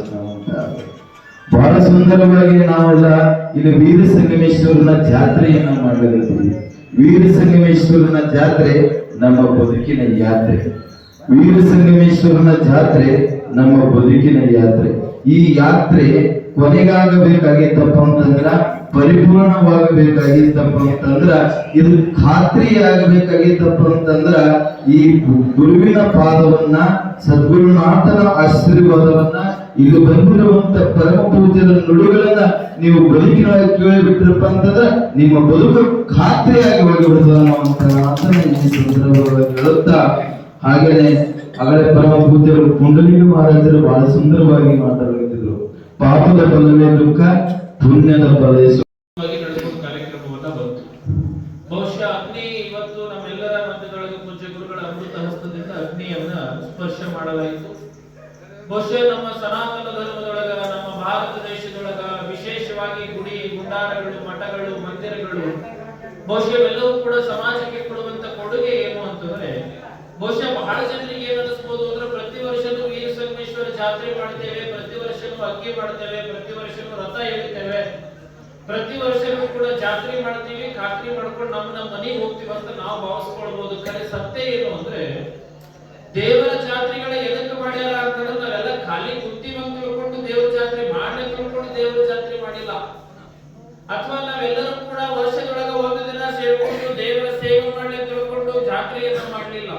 ಬಹಳ ಸುಂದರವಾಗಿ ನಾವೆಲ್ಲ ಇಲ್ಲಿ ವೀರ ಸಂಗಮೇಶ್ವರನ ಜಾತ್ರೆಯನ್ನ ಮಾಡಲಿದ್ದೀವಿ. ವೀರ ಸಂಗಮೇಶ್ವರನ ಜಾತ್ರೆ ನಮ್ಮ ಬದುಕಿನ ಯಾತ್ರೆ. ವೀರ ಸಂಗಮೇಶ್ವರನ ಜಾತ್ರೆ ನಮ್ಮ ಬದುಕಿನ ಯಾತ್ರೆ. ಈ ಯಾತ್ರೆ ಕೊನೆಗಾಗಬೇಕಾಗಿತ್ತಪ್ಪ ಅಂತಂದ್ರ, ಪರಿಪೂರ್ಣವಾಗಬೇಕಾಗಿತ್ತಪ್ಪ ಅಂತಂದ್ರ, ಇದು ಖಾತ್ರಿಯಾಗಬೇಕಾಗಿತ್ತಪ್ಪ ಅಂತಂದ್ರ, ಈ ಗುರುವಿನ ಪಾದವನ್ನ, ಸದ್ಗುರುನಾಥನ ಆಶೀರ್ವಾದವನ್ನ, ಇಲ್ಲಿ ಬಂದಿರುವಂತ ಪರಮ ಪೂಜ್ಯರ ನುಡಿಗಳನ್ನ ನೀವು ಬದುಕಿನೊಳಗೆ ಕೇಳಿಬಿಟ್ರಪ್ಪ ಅಂತಂದ್ರೆ ನಿಮ್ಮ ಬದುಕು ಖಾತ್ರಿಯಾಗಿ ಹೋಗಿಬಿಡ್ತದ ಅಂತ ಮಾತನ್ನ ಈ ಸಂದರ್ಭವಾಗಿ ಹೇಳುತ್ತಾ, ಹಾಗೇನೆ ಆಗಲೇ ಪರಮ ಪೂಜ್ಯರು ಪುಂಡಲಿಂಗ ಮಹಾರಾಜರು ಬಹಳ ಸುಂದರವಾಗಿ ಮಾತಾಡುತ್ತಿದ್ರು. ಪಾಪದ ಫಲವೇ ದುಃಖ, ಪುಣ್ಯದ ಫಲವೇ ಸುಖ. ಕಾರ್ಯಕ್ರಮವನ್ನ ಬಂತು. ಬಹುಶಃ ಅಗ್ನಿ ಇವತ್ತು ನಮ್ಮೆಲ್ಲರ ಮಧ್ಯದೊಳಗೆ ಪೂಜ್ಯ ಗುರುಗಳ ಅಮೃತ ಹಸ್ತದಿಂದ ಅಗ್ನಿಯನ್ನ ಸ್ಪರ್ಶ ಮಾಡಲಾಯಿತು. ಬಹುಶಃ ನಮ್ಮ ಸನಾತನ ಧರ್ಮದೊಳಗ, ನಮ್ಮ ಭಾರತ ದೇಶದೊಳಗ ವಿಶೇಷವಾಗಿ ಗುಡಿ ಗುಂಡಾರಗಳು, ಮಠಗಳು, ಮಂದಿರಗಳು ಬಹುಶಃ ಎಲ್ಲವೂ ಕೂಡ ಸಮಾಜಕ್ಕೆ ಕೊಡುವಂತ ಕೊಡುಗೆ ಏನು ಅಂತಂದ್ರೆ, ಬಹುಶಃ ಬಹಳ ಜನರಿಗೆ ಏನ್ ಅನಿಸ್ಬೋದು ಅಂದ್ರೆ, ಪ್ರತಿ ವರ್ಷನೂ ವೀರ ಸಂಗಮೇಶ್ವರ ಜಾತ್ರೆ ಮಾಡ್ತೇವೆ, ಪ್ರತಿ ವರ್ಷನೂ ಅಕ್ಕಿ ಮಾಡ್ತೇವೆ, ಪ್ರತಿ ವರ್ಷನೂ ರಥ ಎಳಿತೇವೆ, ಪ್ರತಿ ವರ್ಷನೂ ಕೂಡ ಜಾತ್ರೆ ಮಾಡ್ತೀವಿ, ಖಾತ್ರಿ ಮಾಡ್ಕೊಂಡು ನಮ್ಮ ಮನೆಗೆ ಹೋಗ್ತೀವಿ ಅಂತ ನಾವು ಭಾವಿಸ್ಕೊಳ್ಬಹುದು. ಖರೆ ಸತ್ಯ ಏನು ಅಂದ್ರೆ, ದೇವರ ಜಾತ್ರೆಗಳ ಎದಕ್ಕೆ ಮಾಡ್ಯಾರ ಅಂತಂದ್ರೆ, ನಾವೆಲ್ಲ ಖಾಲಿ ಕುಂತೀವಂತ ತಿಳ್ಕೊಂಡು ದೇವರ ಜಾತ್ರೆ ಮಾಡ್ಲಿಕ್ಕೆ ತಿಳ್ಕೊಂಡು ದೇವರ ಜಾತ್ರೆ ಮಾಡಿಲ್ಲ. ಅಥವಾ ನಾವೆಲ್ಲರೂ ಕೂಡ ವರ್ಷದೊಳಗ ಒಂದು ದಿನ ಸೇರ್ಕೊಂಡು ದೇವರ ಸೇವೆ ಮಾಡ್ಲಿಕ್ಕೆ ತಿಳ್ಕೊಂಡು ಜಾತ್ರೆಯನ್ನ ಮಾಡಲಿಲ್ಲ.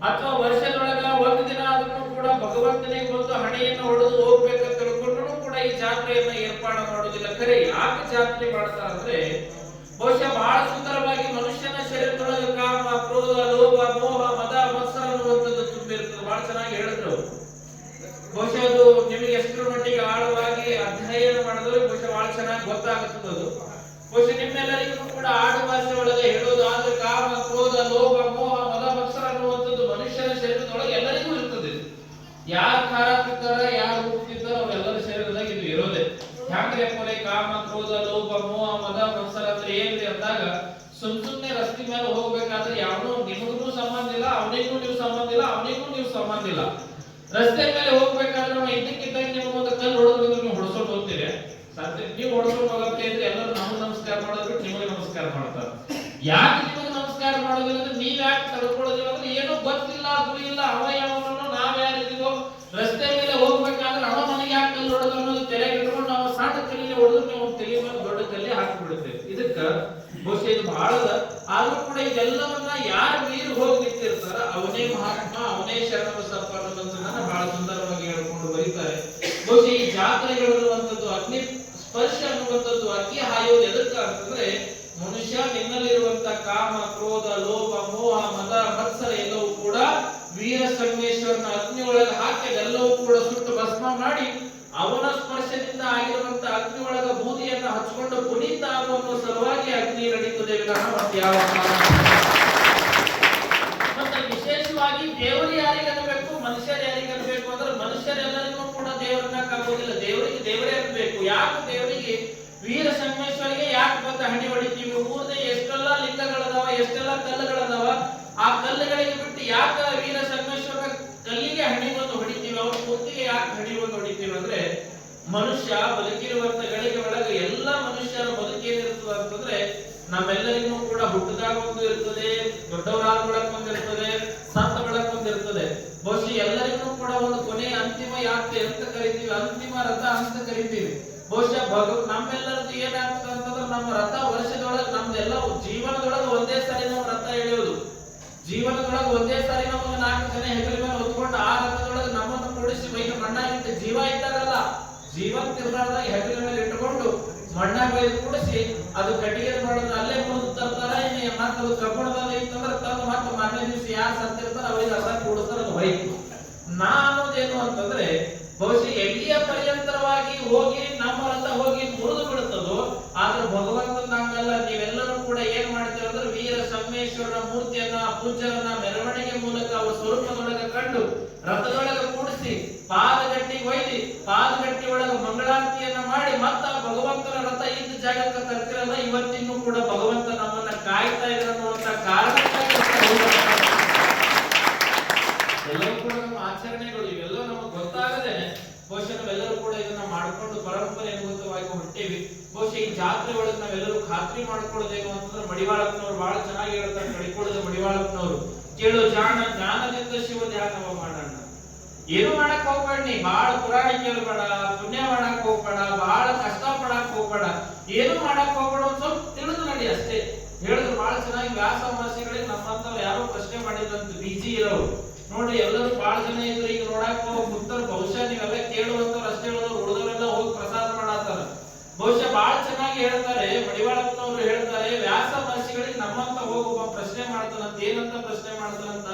ಅಥವಾ ವರ್ಷದೊಳಗ ಒಂದು ದಿನ ಅದನ್ನು ಕೂಡ ಭಗವಂತನಿಗೆ ಬಂದು ಹಣೆಯನ್ನು ಹೊಡೆದು ಹೋಗ್ಬೇಕಂತ ತಿಳ್ಕೊಂಡು ಕೂಡ ಈ ಜಾತ್ರೆಯನ್ನ ಏರ್ಪಾಡು ಮಾಡೋದಿಲ್ಲ. ಖರೆ ಯಾಕೆ ಜಾತ್ರೆ ಮಾಡ್ತಾರೆ ಅಂದ್ರೆ, ಬಹುಶಃ ಬಹಳ ಸುಂದರವಾಗಿ ಮನುಷ್ಯನ ಶರೀರದೊಳಗೆ ಕಾಮ, ಕ್ರೋಧ, ಲೋಭ, ಮೋಹ, ಮದ, ಮತ್ಸರ ಅನ್ನುವಂಥದ್ದು ತುಂಬಿರ್ತದೆ. ಬಹಳ ಚೆನ್ನಾಗಿ ಹೇಳಿದ್ರು. ಬಹುಶಃ ಅದು ನಿಮಗೆ ಎಷ್ಟರ ಮಟ್ಟಿಗೆ ಆಳವಾಗಿ ಅಧ್ಯಯನ ಮಾಡಿದ್ರೆ ಬಹುಶಃ ಬಹಳ ಚೆನ್ನಾಗಿ ಗೊತ್ತಾಗುತ್ತದೆ. ಅದು ಬಹುಶಃ ನಿಮ್ಮೆಲ್ಲರಿಗೂ ಕೂಡ ಆಡು ಭಾಷೆ ಒಳಗೆ ಹೇಳೋದು ಆದ್ರೆ, ಕಾಮ, ಕ್ರೋಧ, ಲೋಭ, ಮೋಹ, ಮದ, ಮತ್ಸರ ಅನ್ನುವಂಥದ್ದು ಮನುಷ್ಯನ ಶರೀರದೊಳಗೆ ಎಲ್ಲರಿಗೂ ಇರ್ತದೆ. ಯಾರು ಖಾರ ತಿಂತಾರ, ಯಾರು ಉಪ್ಪು ತಿಂತಾರ, ಅವರೆಲ್ಲರ ಶರೀರದಾಗ ಇದು ಇರೋದೆ. ಯಾಕ್ರೆ ಕೊಲೆ ಕಾಮ, ಕ್ರೋಧ, ಲೋಭ, ಮೋಹ, ಮದ, ಮತ್ಸರ ಅಂದ್ರೆ ಏನ್ರಿ ಅಂದಾಗ, ಸುಮ್ನೆ ರಸ್ತೆ ಮೇಲೆ ಹೋಗ್ಬೇಕಾದ್ರೆ ಯಾವನೂ ನಿಮಗೂ ಸಂಬಂಧ ಇಲ್ಲ, ಅವನಿಗೂ ನೀವು ಸಂಬಂಧ ಇಲ್ಲ, ಅವನಿಗೂ ನೀವು ಸಂಬಂಧ ಇಲ್ಲ. ರಸ್ತೆ ಮೇಲೆ ಹೋಗ್ಬೇಕಾದ್ರೆ ನಾವು ಇದ್ದಕ್ಕಿದ್ದಂಗೆ ನಿಮಗೊಂದು ಕಲ್ಲು ಹೊಡೆದ್ರೆ ನೀವು ಹೊಡ್ಸೋದು ಹೋಗ್ತೀರಿ. ಸಾಧ್ಯ ನೀವು ಹೊಡ್ಸೋದು ಹೋಗಕ್ಕೆ ಅಂದ್ರೆ ಎಲ್ಲರೂ ನಮ್ಗೆ ನಮಸ್ಕಾರ ಮಾಡೋದು ನಿಮಗೆ ನಮಸ್ಕಾರ ಮಾಡ್ತಾರೆ. ಯಾಕೆ ನಿಮಗೆ ನಮಸ್ಕಾರ ಮಾಡೋದಿಲ್ಲ ಅಂದ್ರೆ, ನೀವ್ ಯಾಕೆ ತಡ್ಕೊಳ್ಳೋದಿಲ್ಲ ಅಂದ್ರೆ, ಏನೋ ಗೊತ್ತಿಲ್ಲ, ಗುರಿ ಇಲ್ಲ, ಅವ ಯಾವನೋ ನಾವ್ ಯಾರಿದ್ದೀವೋ, ರಸ್ತೆ ಮೇಲೆ ಹೋಗ್ಬೇಕಾದ್ರೆ ಅವ ನನಗೆ ಯಾಕೆ ಕಲ್ಲು ಹೊಡೆದು ಅನ್ನೋದು ತೆರೆಗೆ ಇಟ್ಕೊಂಡು ನಾವು ಸಣ್ಣ ಕಲ್ಲಿಗೆ ಹೊಡೆದು ನೀವು ತಲೆ ಮೇಲೆ ದೊಡ್ಡ ಕಲ್ಲಿ ಹಾಕಿಬಿಡುತ್ತೇವೆ. ಇದಕ್ಕ ಬಹುಶಃ ಇದು ಬಹಳ ಆದ್ರೂ ಕೂಡ ಇದೆಲ್ಲವನ್ನ ಯಾರು ಮೀರಿ ಹೋಗಿ ನಿಂತಿರ್ತಾರ ಅವನೇ ಮಹಾತ್ಮ, ಅವನೇ ಶರಣಬಸಪ್ಪ ಅನ್ನೋದನ್ನ ಬಹಳ ಸುಂದರವಾಗಿ ಹೇಳ್ಕೊಂಡು ಬರೀತಾರೆ. ಬಹುಶಃ ಈ ಜಾತ್ರೆಗಳು ಅನ್ನುವಂಥದ್ದು, ಅಗ್ನಿ ಸ್ಪರ್ಶ ಅನ್ನುವಂಥದ್ದು, ಅಕ್ಕಿ ಹಾಯೋದು ಎದಕ್ಕ ಅಂತಂದ್ರೆ, ಮನುಷ್ಯ ನಿನ್ನಲ್ಲಿರುವಂತ ಕಾಮ, ಕ್ರೋಧ, ಲೋಭ, ಮೋಹ, ಮದ, ಮತ್ಸರ ಎಲ್ಲವೂ ಕೂಡ ವೀರ ಸಂಗಮೇಶ್ವರನ ಅಗ್ನಿ ಒಳಗೆ ಹಾಕಿ ಅದೆಲ್ಲವೂ ಕೂಡ ಸುಟ್ಟು ಭಸ್ಮ ಮಾಡಿ, ಅವನ ಸ್ಪರ್ಶದಿಂದ ಆಗಿರುವಂತ ಅಗ್ನಿ ಒಳಗ ಬೂದಿಯನ್ನ ಹಚ್ಕೊಂಡು ಪುನೀತ ಆಗುವ ಸಲುವಾಗಿ ಅಗ್ನಿ ನಡೀತದೆ ವಿನಃ ಮತ್ಯಾವ ಮತ್ತೆ ವಿಶೇಷವಾಗಿ ದೇವರು ಯಾರಿಗೆ ಅನ್ಬೇಕು, ಮನುಷ್ಯರು ಯಾರಿಗೆ ಅನ್ಬೇಕು ಅಂದ್ರೆ, ಮನುಷ್ಯರೆಲ್ಲರಿಗೂ ಕೂಡ ದೇವರನ್ನ ಕಾಣೋದಿಲ್ಲ, ದೇವರಿಗೆ ದೇವರೇ ಅನ್ಬೇಕು. ಯಾಕೆ ದೇವರಿಗೆ ವೀರ ಸಂಗಮೇಶ್ವರಿಗೆ ಯಾಕೆ ಬಂದ ಹಣಿ ಹೊಡಿತೀವಿ? ಊರ್ದೆ ಎಷ್ಟೆಲ್ಲ ಲಿಂಗಗಳದಾವ, ಎಷ್ಟೆಲ್ಲ ಕಲ್ಲುಗಳದಾವ, ಆ ಕಲ್ಲುಗಳಿಗೆ ಬಿಟ್ಟು ಯಾಕೆ ವೀರ ಸಂಗಮೇಶ್ವರ ಕಲ್ಲಿಗೆ ಹಣಿ ಬಂದು ಹೊಡಿತೀವಿ, ಅವ್ರ ಮೂರ್ತಿಗೆ ಯಾಕೆ ಹಣಿ ಬಂದು ಹೊಡಿತೀವಿ ಅಂದ್ರೆ, ಮನುಷ್ಯ ಬದುಕಿರುವಂತ ಗಳಿಗೆ ಒಳಗೆ ಎಲ್ಲ ಮನುಷ್ಯರ ಬದುಕೇನಿರ್ತದೆ ಅಂತಂದ್ರೆ, ನಮ್ಮೆಲ್ಲರಿಗೂ ಕೂಡ ಹುಟ್ಟದಾಗ ಒಂದು ಇರ್ತದೆ, ದೊಡ್ಡವರಾದ ಬಳಕ ಒಂದು ಇರ್ತದೆ, ಸತ್ತ ಬಳಕ ಒಂದು ಇರ್ತದೆ. ಬಹುಶಃ ಎಲ್ಲರಿಗೂ ಕೂಡ ಒಂದು ಕೊನೆ ಅಂತಿಮ ಯಾತ್ರೆ ಅಂತ ಕರಿತೀವಿ, ಅಂತಿಮ ರಥ ಅಂತ ಕರಿತೀವಿ. ಬಹುಶಃ ನಮ್ಮೆಲ್ಲರದ್ದು ಏನಾಗ್ತದೆ ಅಂತಂದ್ರೆ, ನಮ್ಮ ರಥ ವರ್ಷದೊಳಗೆ ನಮ್ದೆಲ್ಲ ಜೀವನದೊಳಗೆ ಒಂದೇ ಸಾರಿ ನಾವು ರಥ ಎಳೆಯೋದು. ಜೀವನದೊಳಗೆ ಒಂದೇ ಸಾರಿ ನಮಗೆ 4 ಜನ ಹೆಗಲ ಮೇಲೆ ಹೊತ್ಕೊಂಡು ಆ ರಥದೊಳಗೆ ನಮ್ಮನ್ನು ಕೂಡಿಸಿ ಬೈದು ಮಣ್ಣಾಗಿಟ್ಟು, ಜೀವ ಇದ್ದಾಗಲ್ಲ, ಜೀವನ ತಿರ್ಗಾಡ್ದಾಗ ಹೆಗಲ ಮೇಲೆ ಇಟ್ಟುಕೊಂಡು ಮಣ್ಣಾಗ ಬೈದು ಕೂಡಿಸಿ ಅದು ಕಟ್ಟಿಗೆ ಮಾಡೋದು ಅಲ್ಲೇ ಮುರಿದು ತರ್ತಾರ. ಮತ್ತೆ ಅದು ಕಬ್ಬಣದಲ್ಲಿ ಇತ್ತಂದ್ರೆ ತಂದು ಮತ್ತೆ ಮಾರನೇ ದಿವಸ ಯಾರು ಸತ್ತಿರ್ತಾರ ಅವರಿಗೆ ರಥ ಕೂಡಿಸ್ತಾರ, ಅದು ಹೊಯ್ತು. ನಾ ಅನ್ನೋದೇನು ಅಂತಂದ್ರೆ, ಬಹುಶಃ ಎಲ್ಲಿಯ ಪರ್ಯಂತರವಾಗಿ ಹೋಗಿ ನಮ್ಮ ರಥ ಹೋಗಿ ಮುರಿದು ಬಿಡುತ್ತದೋ, ಆದ್ರೆ ಭಗವಂತನ ಹಂಗಲ್ಲ. ನೀವೆಲ್ಲರೂ ಕೂಡ ಏನ್ ಮಾಡ್ತೀವಿ ಅಂದ್ರೆ, ವೀರ ಸಂಗಮೇಶ್ವರನ ಮೂರ್ತಿಯನ್ನ, ಪೂಜ್ಯರನ್ನ ಮೆರವಣಿಗೆ ಮೂಲಕ ಅವ್ರ ಸ್ವರೂಪದೊಳಗೆ ಕಂಡು ರಥದೊಳಗೆ ಕೂಡಿಸಿ ಪಾದಗಟ್ಟಿಗೆ ಒಯ್ದು ಪಾದಗಟ್ಟಿ ಒಳಗೆ ಮಂಗಳಾರತಿಯನ್ನ ಮಾಡಿ ಮತ್ತ ಭಗವಂತನ ರಥ ಇದ್ದ ಜಾಗಕ್ಕೆ ತರ್ತಿರಲ್ಲ. ಇವತ್ತಿನ್ನೂ ಕೂಡ ಭಗವಂತ ನಮ್ಮನ್ನ ಕಾಯ್ತಾ ಇದ್ದಾನೆ ಅನ್ನುವಂತ ಕಾರಣಕ್ಕಾಗಿ ಎಲ್ಲವೂ ಕೂಡ ನಮ್ಮ ಆಚರಣೆಗಳು ಇವೆಲ್ಲ ನಮಗೆ ಗೊತ್ತಾಗದೇನೆ ಬಹುಶಃ ನಾವೆಲ್ಲರೂ ಕೂಡ ಇದನ್ನ ಮಾಡ್ಕೊಂಡು ಪರಂಪರೆ ಅನುಭೂತವಾಗಿ ಹೊಂಟೇವಿ. ಬಹುಶಃ ಈ ಜಾತ್ರೆ ಒಳಗೆ ನಾವೆಲ್ಲರೂ ಖಾತ್ರಿ ಮಾಡ್ಕೊಳ್ಳೋದೇನು ಅಂತಂದ್ರೆ ಮಡಿವಾಳಪ್ಪನವ್ರು ಬಹಳ ಚೆನ್ನಾಗಿ ಹೇಳ್ತಾರೆ. ಕಡಿಕೊಳ್ಳದ ಮಡಿವಾಳಪ್ಪನವರು, ಕೇಳು ಜಾಣ ಜ್ಞಾನದಿಂದ ಶಿವ ಧ್ಯಾನವ ಮಾಡೋಣ. ಏನು ಮಾಡಕ್ ಹೋಗ್ಬೇಡ, ನೀ ಬಾಳ ಪುರಾಣ ಕೇಳಬೇಡ, ಪುಣ್ಯ ಮಾಡಕ್ ಹೋಗ್ಬೇಡ, ಬಹಳ ಕಷ್ಟ ಪಡಕ್ ಹೋಗ್ಬೇಡ, ಏನು ಮಾಡಕ್ ಹೋಗ್ಬೇಡ, ಒಂದ್ ಸ್ವಲ್ಪ ತಿಳಿದು ನಡಿ ಅಷ್ಟೇ ಹೇಳಿದ್ರು. ಬಹಳ ಚೆನ್ನಾಗಿ ವ್ಯಾಸ ಮಹರ್ಷಿಗಳಿಗೆ ನಮ್ಮಂತವ್ರು ಯಾರೋ ಪ್ರಶ್ನೆ ಮಾಡಿದಂತ ಬಿಜಿ ಇರೋರು ನೋಡ್ರಿ, ಎಲ್ಲರೂ ಬಹಳ ಜನ ಇದ್ರು. ಈಗ ನೋಡಕ್ ಹೋಗಿ ಮುಕ್ತರು ಬಹುಶಃ ನೀವೆಲ್ಲ ಕೇಳುವಂತವ್ರು ಅಷ್ಟೇ ಹೇಳೋರು, ಉಳಿದವರೆಲ್ಲ ಹೋಗಿ ಪ್ರಸಾದ ಮಾಡತ್ತಾರ. ಬಹುಶಃ ಬಹಳ ಚೆನ್ನಾಗಿ ಹೇಳ್ತಾರೆ ಮಡಿವಾಳಪ್ಪನವರು ಹೇಳ್ತಾರೆ, ವ್ಯಾಸ ಮಹರ್ಷಿಗಳಿಗೆ ನಮ್ಮಂತ ಹೋಗುವ ಪ್ರಶ್ನೆ ಮಾಡ್ತಾನಂತ. ಏನಂತ ಪ್ರಶ್ನೆ ಮಾಡ್ತಾನಂತ,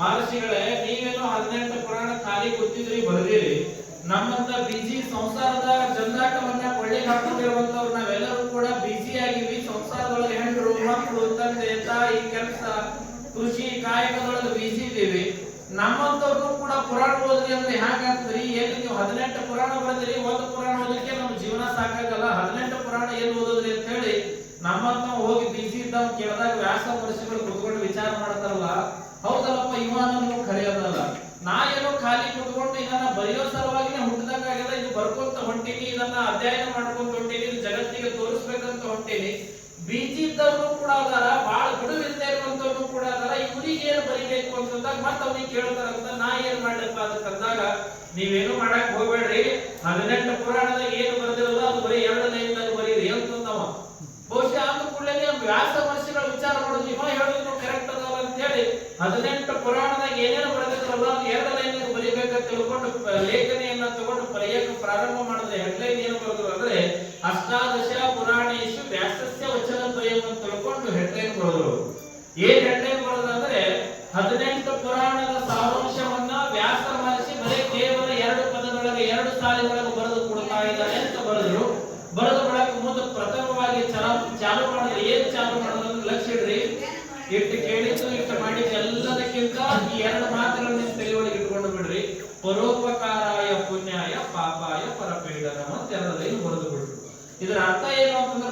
ಮಹರ್ಷಿಗಳೇ ನೀವೇನೋ 18 ಪುರಾಣ ಖಾಲಿ ಗೊತ್ತಿದ್ರಿ ಬರೆದಿರಿ, ನಮ್ಮಂತ ಬಿಜಿ ಸಂಸಾರದ ಜಂಜಾಟವನ್ನ ಕೊಳ್ಳಿಗೆ ಹಾಕೊಂಡಿರುವಂತವ್ರು ನಾವೆಲ್ಲರೂ ಕೂಡ ಬಿಜಿ ಆಗಿವಿ. ಸಂಸಾರದೊಳಗೆ ಹೆಂಡ್ರು ಮಕ್ಕಳು ತಂದೆ ತಾಯಿ ಕೆಲಸ ಕೃಷಿ ಕಾಯಕದೊಳಗೆ ಬಿಜಿ ಇದೀವಿ. ನಮ್ಮಂತವ್ರು ಕೂಡ ಪುರಾಣ ಓದ್ರಿ ಅಂದ್ರೆ ಹ್ಯಾಂಗಾಗ್ತದ್ರಿ? ಏನು ನೀವು 18 ಪುರಾಣ ಬರೆದಿರಿ, ಒಂದು ಪುರಾಣ ಓದಕ್ಕೆ ನಮ್ಮ ಜೀವನ ಸಾಕಾಗಲ್ಲ, 18 ಪುರಾಣ ಏನ್ ಓದೋದ್ರಿ ಅಂತ ಹೇಳಿ ನಮ್ಮಂತ ಹೋಗಿ ಬಿಜಿ ಇದ್ದವ್ ಕೇಳಿದಾಗ ವ್ಯಾಸ ಮಹರ್ಷಿಗಳು ಕುತ್ಕೊಂಡು ವಿಚಾರ ಮಾಡ್ತಾರಲ್ಲ, ಹೌದಲ್ಲಪ್ಪ ಇವಾನನ್ನು ಕರೆಯೋದಲ್ಲ, ನಾ ಏನೋ ಖಾಲಿ ಕುತ್ಕೊಂಡು ಇದನ್ನ ಬರೆಯೋ ಸಲುವಾಗಿನೇ ಹುಟ್ಟಿದಂಗಾಗೆಲ್ಲ ಇದು ಬರ್ಕೊಂತ ಹೊಂಟೀನಿ, ಇದನ್ನ ಅಧ್ಯಯನ ಮಾಡ್ಕೊಂತ ಹೊಂಟೀನಿ, ಇದು ಜಗತ್ತಿಗೆ ತೋರಿಸ್ಬೇಕಂತ ಹೊಂಟೀನಿ. ಬಿಜಿ ಇದ್ದವ್ರು ಕೂಡ ಅದಾರ, ಬಹಳ ಬಿಡುವಿಲ್ಲದೆ ಇರುವಂತವ್ರು ಕೂಡ ಅದಾರ, ಇವ್ರಿಗೆ ಏನು ಬರಿಬೇಕು ಅಂತಂದಾಗ ಮತ್ತ ಅವ್ರಿಗೆ ಕೇಳ್ತಾರಂತ. ನಾ ಏನ್ ಮಾಡ್ಲಪ್ಪ ಅದಕ್ಕಂದಾಗ, ನೀವೇನು ಮಾಡಕ್ ಹೋಗ್ಬೇಡ್ರಿ, 18 ಪುರಾಣದಾಗ ಏನು ಬರೆದಿರಲ್ಲ ಅದು ಬರೀ 2 ಲೈನ್ದಾಗ ಬರೀರಿ ಅಂತಂದವ. ಬಹುಶಃ ಅಂದ ಕೂಡಲೇ ವ್ಯಾಸ ಮಹರ್ಷಿಗಳ ವಿಚಾರ ಮಾಡೋದು, ಇವ ಹೇಳಿದ್ರು ಕರೆಕ್ಟ್ ಅದಲ್ಲ ಅಂತ ಹೇಳಿ 18 ಪುರಾಣದಾಗ ಏನೇನು ಬರೆದಿದ್ರಲ್ಲ ಅದು 2 ಲೈನ್ದಾಗ ಬರೀಬೇಕಂತ ತಿಳ್ಕೊಂಡು ಲೇಖನೆಯನ್ನ ತಗೊಂಡು ಬರೆಯಕ್ಕೆ ಪ್ರಾರಂಭ ಮಾಡಿದ್ರೆ ಹೆಡ್ಲೈನ್ ಏನು ಬರೆದ್ರು ಅಂದ್ರೆ ಅಷ್ಟಾದಶ ಪುರಾಣೇಶು ವ್ಯಾಸಸ್ಯ ವಚನ ದ್ವಯಂ ಅಂತ ತಿಳ್ಕೊಂಡು ಹೆಡ್ಲೈನ್ ಬರೆದ್ರು. ಏನ್ ಹೆಡ್ಲೈನ್ ಬರೆದ್ರು ಅಂದ್ರೆ 18 ಪುರಾಣದ ಸಾರಾಂಶವನ್ನ ವ್ಯಾಸ ಮಹರ್ಷಿ ಬರೀ ಕೇವಲ 2 ಪದದೊಳಗೆ 2 ಸಾಲಿನೊಳಗೆ ಬರೆದು ಕೊಡ್ತಾ ಇದ್ದಾರೆ ಅಂತ ಬರೆದ್ರು. ಬರೆದು ಬಳಕ ಮುಂದೆ ಪ್ರಥಮವಾಗಿ ಚಾಲು ಮಾಡಿದ್ರೆ ಏನ್ ಚಾಲು ಮಾಡೋದು ಅಂತ ಲಕ್ಷ್ಯ ಇಡ್ರಿ. ಇಟ್ಟು ಕೇಳಿದ್ದು ಇಟ್ಟು ಮಾಡಿದ್ದು ಎಲ್ಲದಕ್ಕಿಂತ ಈ 2 ಮಾತುಗಳನ್ನ ನಿಮ್ಮ ತಲೆಯೊಳಗೆ ಇಟ್ಕೊಂಡು ಬಿಡ್ರಿ. ಪರೋಪಕಾರಾಯ ಪುಣ್ಯಾಯ ಪಾಪಾಯ ಪರಪೀಡನಂ ಅಂತ 2 ಲೈನ್ ಬರೆದು ಬಿಡ್ರಿ. ಇದರ ಅರ್ಥ ಏನು ಅಂತಂದ್ರೆ,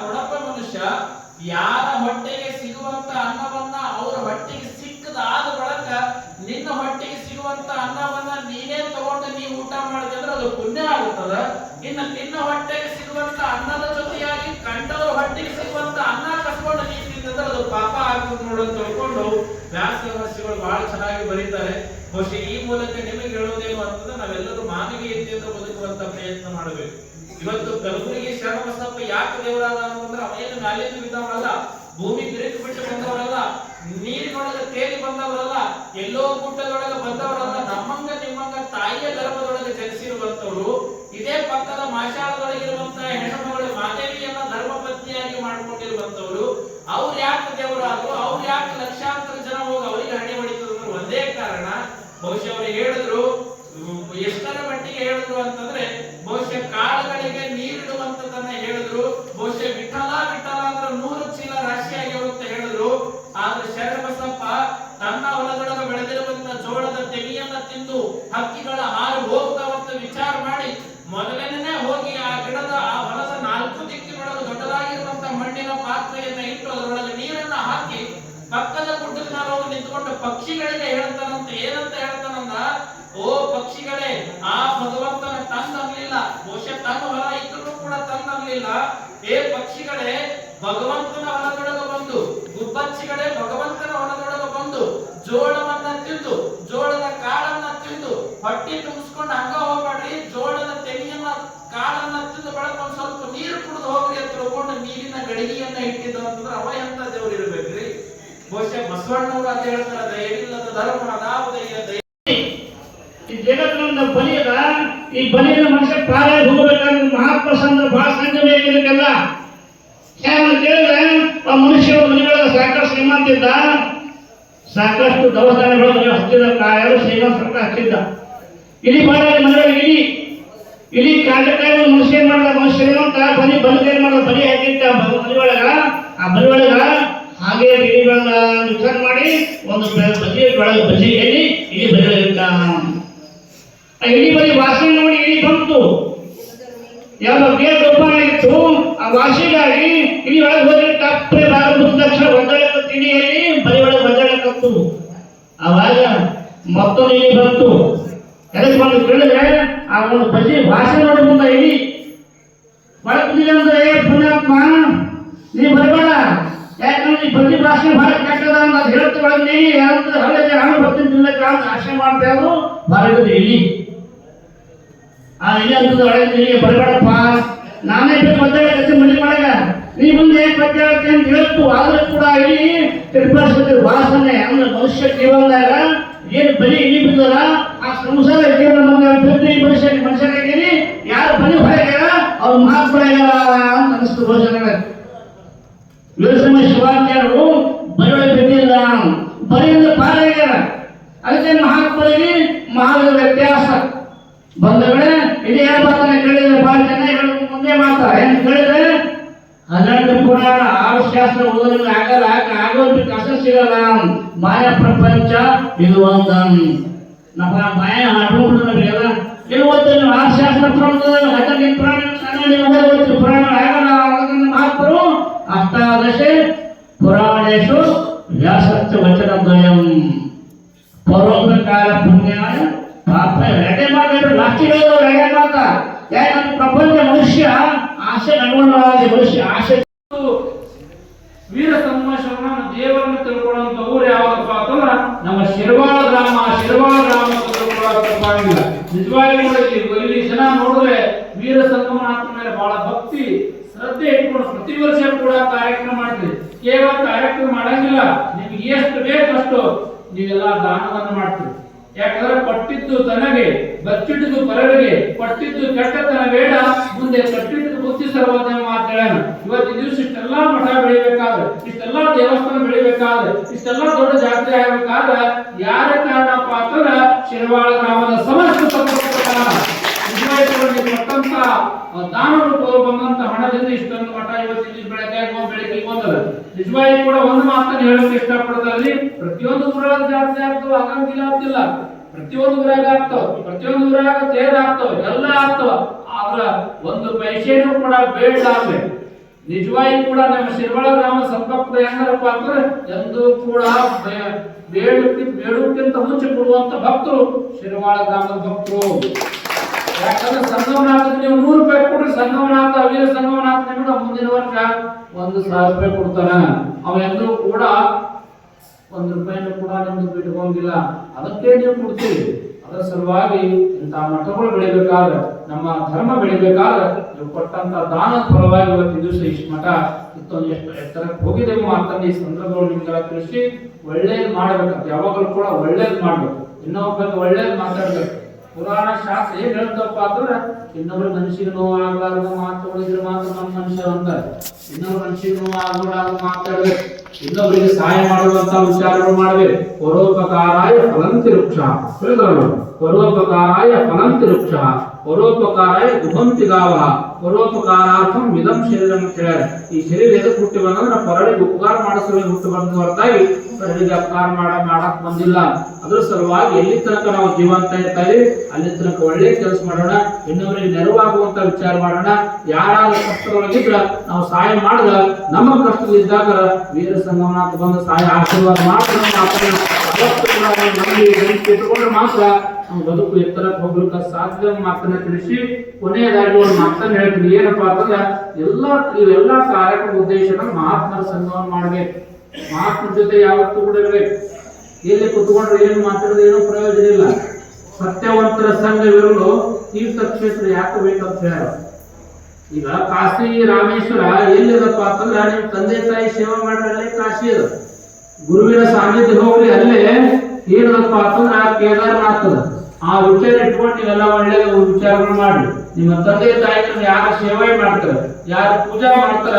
ನೋಡಪ್ಪ ಮನುಷ್ಯ ಯಾರ ಹೊಟ್ಟೆಗೆ ಸಿಗುವಂತ ಅನ್ನವನ್ನ ಅವ್ರ ಹೊಟ್ಟೆಗೆ ಸಿಕ್ಕದಾದ ಬಳಕ ನಿನ್ನ ಹೊಟ್ಟೆಗೆ ಸಿಗುವಂತ ಅನ್ನವನ್ನ ನೀನೇ ತಗೊಂಡು ನೀವು ಊಟ ಮಾಡಿದ್ರೆ ಅಂದ್ರೆ ಅದು ಪುಣ್ಯ ಆಗುತ್ತದ. ಇನ್ನು ನಿನ್ನ ಹೊಟ್ಟೆಗೆ ಸಿಗುವಂತ ಅನ್ನದ ಜೊತೆಯಾಗಿ ಕಂಡವರ ಹೊಟ್ಟೆಗೆ ಸಿಗುವಂತ ಅನ್ನ ಕಸ್ಕೊಂಡು ನೀನು ತಿಂದ್ರೆ ಅದು ಪಾಪ ಆಗ್ತದೆ ನೋಡೋದು ತಿಳ್ಕೊಂಡು ವ್ಯಾಸ ಮಹರ್ಷಿಗಳು ಬಹಳ ಚೆನ್ನಾಗಿ ಬರೀತಾರೆ. ಬಹುಶಃ ಈ ಮೂಲಕ ನಿಮಗೆ ಹೇಳೋದೇನು ಅಂತಂದ್ರೆ, ನಾವೆಲ್ಲರೂ ಮಾನವೀಯತೆಯಿಂದ ಬದುಕುವಂತ ಪ್ರಯತ್ನ ಮಾಡಬೇಕು. ಇವತ್ತು ಕಲಬುರಗಿ ಶರಣಬಸಪ್ಪ ಯಾಕೆ ದೇವರಾದ ಅಂತಂದ್ರೆ, ಅವೇನು ಮ್ಯಾಲಿಂದ ಬಿದ್ದವರಲ್ಲ, ಭೂಮಿ ಬಿರುಕು ಬಿಟ್ಟು ಬಂದವರಲ್ಲ, ನೀರಿನೊಳಗೆ ತೇಲಿ ಬಂದವರಲ್ಲ, ಎಲ್ಲೋ ಗುಡ್ಡದೊಳಗೆ ಬಂದವರಲ್ಲ, ನಮ್ಮಂಗ ನಿಮ್ಮಂಗ ತಾಯಿಯ ಗರ್ಭದೊಳಗೆ ಜನಿಸಿರುವಂತವ್ರು. ಇದೇ ಪಕ್ಕದ ಮಾಶಾಳದೊಳಗಿರುವಂತಹ ಹೆಣ್ಣುಮಗಳು ಮಾದೇವಿಯನ್ನ ಧರ್ಮಪತ್ನಿಯಾಗಿ ಮಾಡ್ಕೊಂಡಿರುವಂತವ್ರು. ಅವ್ರು ಯಾಕೆ ದೇವರಾದ್ರು? ಅವ್ರು ಯಾಕೆ ಲಕ್ಷಾಂತರ ಜನ ಹೋಗಿ ಅವರಿಗೆ ಹಣೆ ಹೊಡಿತದ್ರು? ಒಂದೇ ಕಾರಣ, ಬಹುಶಃ ಅವರು ಹೇಳಿದ್ರು, ಎಷ್ಟರ ಮಟ್ಟಿಗೆ ಹೇಳಿದ್ರು ಅಂತಂದ್ರೆ, ಬಹುಶಃ ಕಾಳುಗಳಿಗೆ ನೀರಿಡುವಂತದನ್ನ ಹೇಳಿದ್ರು. ಬಹುಶಃ ವಿಠಲ ಅಂದ್ರೆ 100 ಚೀಲ ರಾಶಿಯಾಗಿ ಅಂತ ಹೇಳಿದ್ರು. ಆದ್ರೆ ಶರಣಬಸಪ್ಪ ತನ್ನ ಹೊಲದೊಳಗೆ ಬೆಳೆದಿರುವಂತ ಜೋಳದ ತೆನೆಯನ್ನ ತಿಂದು ಹಕ್ಕಿಗಳ ಹಾರು ಹೋಗ್ತಾವಂತ ವಿಚಾರ ಮಾಡಿ ಮೊದಲನೇ ಹೋಗಿ ಆ ಹೊಲದ 4 ದಿಕ್ಕಿನೊಳಗೆ ದೊಡ್ಡದಾಗಿರುವಂತ ಮಣ್ಣಿನ ಪಾತ್ರೆಯನ್ನ ಇಟ್ಟು ಅದರೊಳಗೆ ನೀರನ್ನ ಹಾಕಿ ಪಕ್ಕದ ಗುಡ್ಡದ ಮೇಲೆ ಹೋಗಿ ನಿಂತ್ಕೊಂಡು ಪಕ್ಷಿಗಳಿಗೆ ಹೇಳ್ತಾನಂತ. ಏನಂತ ಹೇಳ್ತಾನಂದ, ಓ ಪಕ್ಷಿಗಳೇ, ಆ ಭಗವಂತನ ತಂದರ್ಲಿಲ್ಲ, ಬಹುಶಃ ತನ್ನ ಹೊಲ ಇದ್ರೂ ಕೂಡ ತಂದರ್ಲಿಲ್ಲ. ಏ ಪಕ್ಷಿಗಳೇ, ಭಗವಂತನ ಹೊಲದೊಳಗೆ ಬಂದು, ಗುಬ್ಬಚ್ಚಿಗಳೇ ಭಗವಂತನ ಹೊಲದೊಳಗೆ ಬಂದು ಜೋಳವನ್ನ ತಿಂದು, ಜೋಳದ ಕಾಳನ್ನ ತಿಂದು ಹೊಟ್ಟೆ ತುಂಬಿಸ್ಕೊಂಡು ಹಂಗ ಹೋಗ್ಬೇಡ್ರಿ, ಜೋಳದ ತೆನೆಯನ್ನ ಕಾಳನ್ನ ತಿಂದು ಬೆಳಕ್ ಒಂದ್ ಸ್ವಲ್ಪ ನೀರು ಕುಡಿದು ಹೋಗ್ರಿ ಅಂತ ತಿಳ್ಕೊಂಡು ನೀರಿನ ಗಡಿಗೆಯನ್ನ ಇಟ್ಟಿದ್ದ ಅಂತಂದ್ರೆ ಅವ ಎಂತ ದೇವ್ರು ಇರ್ಬೇಕ್ರಿ? ಬಹುಶಃ ಬಸವಣ್ಣವರು ಅಂತ ಹೇಳ್ತಾರೆ, ದಯವಿಲ್ಲದ ಧರ್ಮ ಅದಾವುದಯ್ಯ ಈ ಜಗತ್ತಿನ ಬಲಿ ಅದ. ಈ ಬಲಿಯ ಮನುಷ್ಯ ಪಾರಾಯ ಹೋಗ್ಬೇಕಂದ್ರೆ ಮಹಾಪ್ರಸಂಗ ಬಹಳ ಸಂಜೆ ಇದಕ್ಕೆಲ್ಲ ಯಾಕಂತ ಕೇಳಿದ್ರೆ, ಆ ಮನುಷ್ಯ ಮನೆಗಳ ಸಾಕಷ್ಟು ಶ್ರೀಮಂತ ಇದ್ದ, ಸಾಕಷ್ಟು ದವಸಾನಗಳು ಹಚ್ಚಿದ, ಯಾರು ಶ್ರೀಮಂತ ಸರ್ಕಾರ ಹಚ್ಚಿದ್ದ. ಇಲಿ ಪಾರಾಯ ಮನೆಗಳಿಗೆ ಇಲಿ ಕಾಲಕಾಯಿ ಮನುಷ್ಯ ಏನ್ ಮಾಡಲ್ಲ, ಮನುಷ್ಯ ಶ್ರೀಮಂತ ಬಲಿ ಏನ್ ಮಾಡಲ್ಲ, ಬಲಿ ಹಾಕಿಟ್ಟ ಮನೆಯೊಳಗ. ಆ ಮನೆಯೊಳಗ ಹಾಗೆ ಇಲಿಗಳನ್ನ ವಿಚಾರ ಮಾಡಿ ಒಂದು ಬಜಿ ಎಲ್ಲಿ ಇಲಿ ಬಲಿಗಳಿರ್ತ. ಇಲಿ ಬಲಿ ವಾಸನೆ ನೋಡಿ ಇಲಿ ಬಂತು, ಯಾವ ಗೇಟ್ ಓಪನ್ ಆಗಿತ್ತು, ಆ ವಾಸಿಗಾಗಿ ಇಲಿ ಒಳಗೆ ಹೋಗಿ ತಪ್ಪೆ ಮುಗಿದ ತಕ್ಷಣ ಒದ್ದಾಡಕ ತಿಣಿಯಲ್ಲಿ ಬಲಿ ಒಳಗೆ ಒದ್ದಾಡಕತ್ತು. ಅವಾಗ ಮತ್ತೊಂದು ಇಲಿ ಬಂತು. ಎದಕ್ಕೆ ಬಂದು ಕೇಳಿದ್ರೆ ಆ ಒಂದು ಬಜ್ಜಿ ಭಾಷೆ ನೋಡಿ ಮುಂದೆ ಇಲಿ ಬಳಕ್ತಿಲ್ಲ ಅಂದ್ರೆ, ಪುಣ್ಯಾತ್ಮ ನೀ ಬರಬೇಡ, ಯಾಕಂದ್ರೆ ಈ ಬಜ್ಜಿ ಭಾಷೆ ಭಾಳ ಕೆಟ್ಟದ ಅಂತ ಅದು ಹೇಳ್ತು ಒಳಗೆ ಯಾರಂದ್ರೆ ಹಳ್ಳಿ ಹಣ್ಣು ಬರ್ತೀನಿ ತಿನ್ನಕ್ಕೆ ಅಂತ ಆಶೆ ಮಾಡ್ತಾ ಇದ್ರು ಬರಗದು ಇಲಿ. ಆ ಇಲಿ ಅಂತದ್ದು ಒಳಗೆ ಇಲ್ಲಿಗೆ ಬರಬೇಡಪ್ಪ, ನಾನೇ ಬೇಕು ಮಧ್ಯ ಮನೆ ಮಾಡಾಗ ನೀ ಮುಂದೆ ಪದ್ಯ ಅಂತ ಹೇಳ್ತು. ಆದ್ರೂ ಕೂಡ ಇಲಿ ತಿರ್ಪಾಡ್ಸ್ಕೊತೀವಿ ವಾಸನೆ ಅಂದ್ರೆ ಮನುಷ್ಯ ಜೀವನದಾಗ ಏನು ಬಲಿ ಇಲಿ ಬಿದ್ದಲ್ಲ ಆ ಸಂಸಾರ ಜೀವನ ಮುಂದೆ ಮನುಷ್ಯನಿಗೆ ಯಾರು ಬಲಿ ಹೊರಗ್ಯಾರ ಅವ್ರು ಮಹಾತ್ಮ ಅಂತ ಅನಿಸ್ತು ಘೋಷಣೆ. ವೀರಸಮ ಶಿವಾಚಾರ್ಯರು ಬಲಿಯೊಳಗೆ ಬಿದ್ದಿಲ್ಲ, ಬಲಿಯಿಂದ ಪಾರಾಗ್ಯಾರ. ಅದಕ್ಕೆ ಮಹಾತ್ಮರಿಗೆ ಮಹಾವೀರ ವ್ಯತ್ಯಾಸ ಬಂದವಳೆ ಇದೇ ಮಾತನ್ನ ಕೇಳಿದ್ರೆ ಬಹಳ ಜನ ಹೇಳೋದು ಮುಂದೆ ಮಾತ ಏನು ಕೇಳಿದ್ರೆ 12 ಪುರಾಣ 6 ಶಾಸ್ತ್ರ ಓದೋದ್ರಿಂದ ಆಗಲ್ಲ, ಆಗೋದು ಕಸ ಸಿಗಲ್ಲ, ಮಾಯಾ ಪ್ರಪಂಚ ಇದು ಒಂದು ನಮ್ಮ ಮಾಯ ಆಡ್ಕೊಂಡು ನಮಗೆಲ್ಲ ಇದು ಓದ್ತೀನಿ 6 ಶಾಸ್ತ್ರ ಪುರಾಣ 18 ಪುರಾಣ ಆಗಲ್ಲ. ಅದನ್ನ ಮಹಾತ್ಮರು ಅಷ್ಟಾದಶೆ ಪುರಾಣೇಶು ವ್ಯಾಸಸ್ಯ ವಚನದ್ವಯಂ ಪರೋಪಕಾರ ಪುಣ್ಯಾಯ ಪಾಪ ಎರಡೇ ಮಾತಾಡೋದು ಲಾಸ್ಟಿಗೆ ಎರಡೇ ಮಾತ. ಯಾಕಂದ್ರೆ ಪ್ರಪಂಚ ಮನುಷ್ಯ ಆಸೆ ಅನುಗುಣವಾಗಿ ಮನುಷ್ಯ ಆಸೆ. ವೀರ ಸಂಗಮೇಶ್ವರನ ದೇವರನ್ನು ತಿಳ್ಕೊಳ್ಳುವಂತ ಊರು ಯಾವಾಗಪ್ಪ ಅಂತಂದ್ರೆ ನಮ್ಮ ಶಿರ್ವಾಳ ಗ್ರಾಮ. ಶಿರ್ವಾಳ ಗ್ರಾಮ ತಪ್ಪಾಗಿಲ್ಲ. ನಿಜವಾಗಿ ಇಲ್ಲಿ ಜನ ನೋಡಿದ್ರೆ ವೀರ ಸಂಗಮನಾಥನ ಮೇಲೆ ಬಹಳ ಭಕ್ತಿ ಶ್ರದ್ಧೆ ಇಟ್ಕೊಂಡು ಪ್ರತಿ ವರ್ಷ ಕೂಡ ಕಾರ್ಯಕ್ರಮ ಮಾಡ್ತೀವಿ. ಕೇವಲ ಕಾರ್ಯಕ್ರಮ ಮಾಡಂಗಿಲ್ಲ, ನಿಮ್ಗೆ ಎಷ್ಟು ಬೇಕಷ್ಟು ನೀವೆಲ್ಲ ದಾನವನ್ನು ಮಾಡ್ತೀವಿ. ಯಾಕಂದ್ರೆ ಪಟ್ಟಿದ್ದು ತನಗೆ ಬಚ್ಚಿಟ್ಟದ್ದು ಪರರಿಗೆ, ಪಟ್ಟಿದ್ದು ಕೆಟ್ಟತನ ಬೇಡ, ಮುಂದೆ ಕಟ್ಟಿದ್ದು ಬುದ್ಧಿ ಸರ್ವೋದಯ ಮಾತಾಡೋಣ. ಇವತ್ತಿನ ದಿವಸ ಇಷ್ಟೆಲ್ಲಾ ಮಠ ಬೆಳಿಬೇಕಾದ್ರೆ, ಇಷ್ಟೆಲ್ಲಾ ದೇವಸ್ಥಾನ ಬೆಳಿಬೇಕಾದ್ರೆ, ಇಷ್ಟೆಲ್ಲಾ ದೊಡ್ಡ ಜಾತ್ರೆ ಆಗ್ಬೇಕಾದ್ರೆ ಯಾರ ಕಾರಣಪ್ಪ ಅಂತಂದ್ರೆ ಶಿರ್ವಾಳ ಗ್ರಾಮದ ಸಮಸ್ತ ಕೊಟ್ಟಂತ ದಾನಗಳು ಬಂದಂತ ಹಣದಿಂದ ಇಷ್ಟೊಂದು ಮಠ ಇವತ್ತಿನ ಬೆಳಗ್ಗೆ ಬಂದದ. ನಿಜವಾಗಿ ಕೂಡ ಒಂದು ಮಾತನ್ನು ಹೇಳಕ್ಕೆ ಇಷ್ಟಪಡ್ತಾರೆ, ಪ್ರತಿಯೊಂದು ಊರಾಗ ಜಾತ್ರೆ ಆಗ್ತಾವ, ಆಗಂಗಿಲ್ಲ ಅಂತಿಲ್ಲ. ಪ್ರತಿಯೊಂದು ಊರಾಗ ಆಗ್ತಾವ, ಪ್ರತಿಯೊಂದು ಊರಾಗ ತೇರ್ ಆಗ್ತಾವ, ಎಲ್ಲ ಆಗ್ತಾವ. ಆದ್ರ ಒಂದು ಪೈಸೆನೂ ಕೂಡ ಬೇಡಲಾಗ್ಲೆ. ನಿಜವಾಗಿ ಕೂಡ ನಮ್ಮ ಶಿರ್ವಾಳ ಗ್ರಾಮ ಸಂಪರ್ಕದ ಹೆಂಗರಪ್ಪ ಅಂದ್ರೆ ಎಂದೂ ಕೂಡ ಬೇಡುಕ್ಕಿಂತ ಮುಂಚೆ ಕೊಡುವಂತ ಭಕ್ತರು ಶಿರ್ವಾಳ ಗ್ರಾಮದ ಭಕ್ತರು. ಯಾಕಂದ್ರೆ ಸಂಗಮನಾಥ ನೀವು 100 ರೂಪಾಯಿ ಕೊಡ್ರಿ, ಸಂಗಮನಾಥ ವೀರ ಸಂಗಮನಾಥ ನಿಮಗೆ ಮುಂದಿನ ವರ್ಷ 1,000 ರೂಪಾಯಿ ಕೊಡ್ತಾನ. ಅವ ಎಂದೂ ಕೂಡ 1 ರೂಪಾಯಿನೂ ಕೂಡ ನಿಮ್ದು ಬಿಟ್ಕೊಂಗಿಲ್ಲ, ಅದಕ್ಕೆ ನೀವು ಕೊಡ್ತೀವಿ. ಅದರ ಸಲುವಾಗಿ ಇಂಥ ಮಠಗಳು ಬೆಳಿಬೇಕಾದ್ರೆ, ನಮ್ಮ ಧರ್ಮ ಬೆಳಿಬೇಕಾದ್ರೆ ನೀವು ಕೊಟ್ಟಂತ ದಾನದ ಫಲವಾಗಿ ಇವತ್ತಿನ ದಿವಸ ಇಷ್ಟು ಮಠ ಇತ್ತೊಂದು ಎಷ್ಟು ಎತ್ತರಕ್ಕೆ ಹೋಗಿದ್ದೇವೆ ಮಾತನ್ನ ಈ ಸಂದರ್ಭಗಳು ನಿಮ್ಗೆಲ್ಲ ತಿಳಿಸಿ ಒಳ್ಳೇದು ಮಾಡಬೇಕಂತ. ಯಾವಾಗಲೂ ಕೂಡ ಒಳ್ಳೇದು ಮಾಡ್ಬೇಕು, ಇನ್ನೊಬ್ಬರಿಗೆ ಒಳ್ಳೇದು ಮಾತಾಡ್ಬೇಕು. ಪುರಾಣ ಶಾಸ್ತ್ರ ಏನ್ ಹೇಳ್ತಪ್ಪ ಅಂತಂದ್ರೆ ಇನ್ನೊಬ್ರು ಮನುಷ್ಯಗೆ ನೋವು ಆಗ್ಲಾರ್ದ ಮಾತುಗಳಿದ್ರೆ ಮಾತ್ರ ನಮ್ಮ ಮನುಷ್ಯ ಅಂತಾರೆ. ಇನ್ನೊಬ್ರು ಮನುಷ್ಯಗೆ ನೋವು ಆಗ್ಲಾರ್ದ ಮಾತಾಡ್ಬೇಕು, ಇನ್ನೊಬ್ಬರಿಗೆ ಸಹಾಯ ಮಾಡುವಂತ ವಿಚಾರಗಳು ಮಾಡ್ಬೇಕು. ಪರೋಪಕಾರಾಯ ಫಲಂತಿ ವೃಕ್ಷ ಹೇಳಿದ್ರು, ಪರೋಪಕಾರಾಯ ಫಲಂತಿ ವೃಕ್ಷ ಪರೋಪಕಾರಾಯ ಉಭಂತಿ ಗಾವ ಪರೋಪಕಾರಾರ್ಥಂ ವಿಧಂ ಶರೀರ ಅಂತ ಹೇಳ್ಯಾರ. ಈ ಶರೀರ ಎದಕ್ಕೆ ಹುಟ್ಟಿ ಬಂದಂದ್ರೆ ಪರಳಿಗೆ ಉಪಕಾರ ಮಾಡಿಸಲು ಹುಟ್ಟು ಬಂದ ಹೊರತಾಗಿ ಪರಳಿಗೆ ಅಪಕಾರ ಮಾಡಕ್ ಬಂದಿಲ್ಲ. ಅದ್ರ ಸಲುವಾಗಿ ಎಲ್ಲಿ ತನಕ ನಾವು ಜೀವಂತ ಇರ್ತೀವಿ ಅಲ್ಲಿ ತನಕ ಒಳ್ಳೆ ಕೆಲಸ ಮಾಡೋಣ, ಇನ್ನೊಬ್ಬರಿಗೆ ನೆರವಾಗುವಂತ ವಿಚಾರ ಮಾಡೋಣ. ಯಾರಾದ್ರೂ ಕಷ್ಟದೊಳಗಿದ್ರ ನಾವು ಸಹಾಯ ಮಾಡಿದ, ನಮ್ಮ ಕಷ್ಟದಲ್ಲಿದ್ದಾಗ ವೀರ ಸಂಗಮನಾಥ ಬಂದು ಸಹಾಯ ಆಶೀರ್ವಾದ ಮಾಡ್ತಾರೆ. ಇಟ್ಟುಕೊಂಡ್ರೆ ಮಾತ್ರ ನಮ್ಮ ಬದುಕು ಎತ್ತರಕ್ಕೆ ಹೋಗ್ಲಿಕ್ಕೆ ಸಾಧ್ಯ ಮಾತನ್ನ ತಿಳಿಸಿ ಕೊನೆಯದಾಗಿ ಒಂದು ಮಾತನ್ನ ಹೇಳ್ತೀನಿ. ಏನಪ್ಪಾ ಅಂತಂದ್ರೆ ಇವೆಲ್ಲ ಕಾರ್ಯಕ್ರಮ ಉದ್ದೇಶನ ಮಹಾತ್ಮರ ಸಂಗಮ ಮಾಡ್ಬೇಕು. ಮಹಾತ್ಮರ ಜೊತೆ ಯಾವತ್ತೂ ಕೂಡ ಇರ್ಬೇಕು. ಎಲ್ಲಿ ಕುತ್ಕೊಂಡ್ರೆ ಏನು ಮಾತಾಡಿದ್ರೆ ಏನೋ ಪ್ರಯೋಜನ ಇಲ್ಲ. ಸತ್ಯವಂತರ ಸಂಘವಿರಲು ತೀರ್ಥಕ್ಷೇತ್ರ ಯಾಕೆ ಬೇಕಂತ ಹೇಳ. ಈಗ ಕಾಶಿ ರಾಮೇಶ್ವರ ಎಲ್ಲಿದಪ್ಪ ಅಂತಂದ್ರೆ ನಿಮ್ ತಂದೆ ತಾಯಿ ಸೇವೆ ಮಾಡ್ರೆ ಕಾಶಿ ಅದ. ಗುರುವಿನ ಸಾನ್ನಿಧ್ಯ ಹೋಗ್ಲಿ ಅಲ್ಲೇ ಏನದಪ್ಪ ಅಂತಂದ್ರೆ ಕೇದಾರನಾಥ್ ಅದ. ಆ ವಿಚಾರ ಇಟ್ಕೊಂಡು ನೀವೆಲ್ಲ ಒಳ್ಳೆ ವಿಚಾರಗಳು ಮಾಡಿ. ನಿಮ್ಮ ತಂದೆ ತಾಯಿಗಳನ್ನ ಯಾರ ಸೇವೆ ಮಾಡ್ತಾರೆ, ಯಾರು ಪೂಜಾ ಮಾಡ್ತಾರ,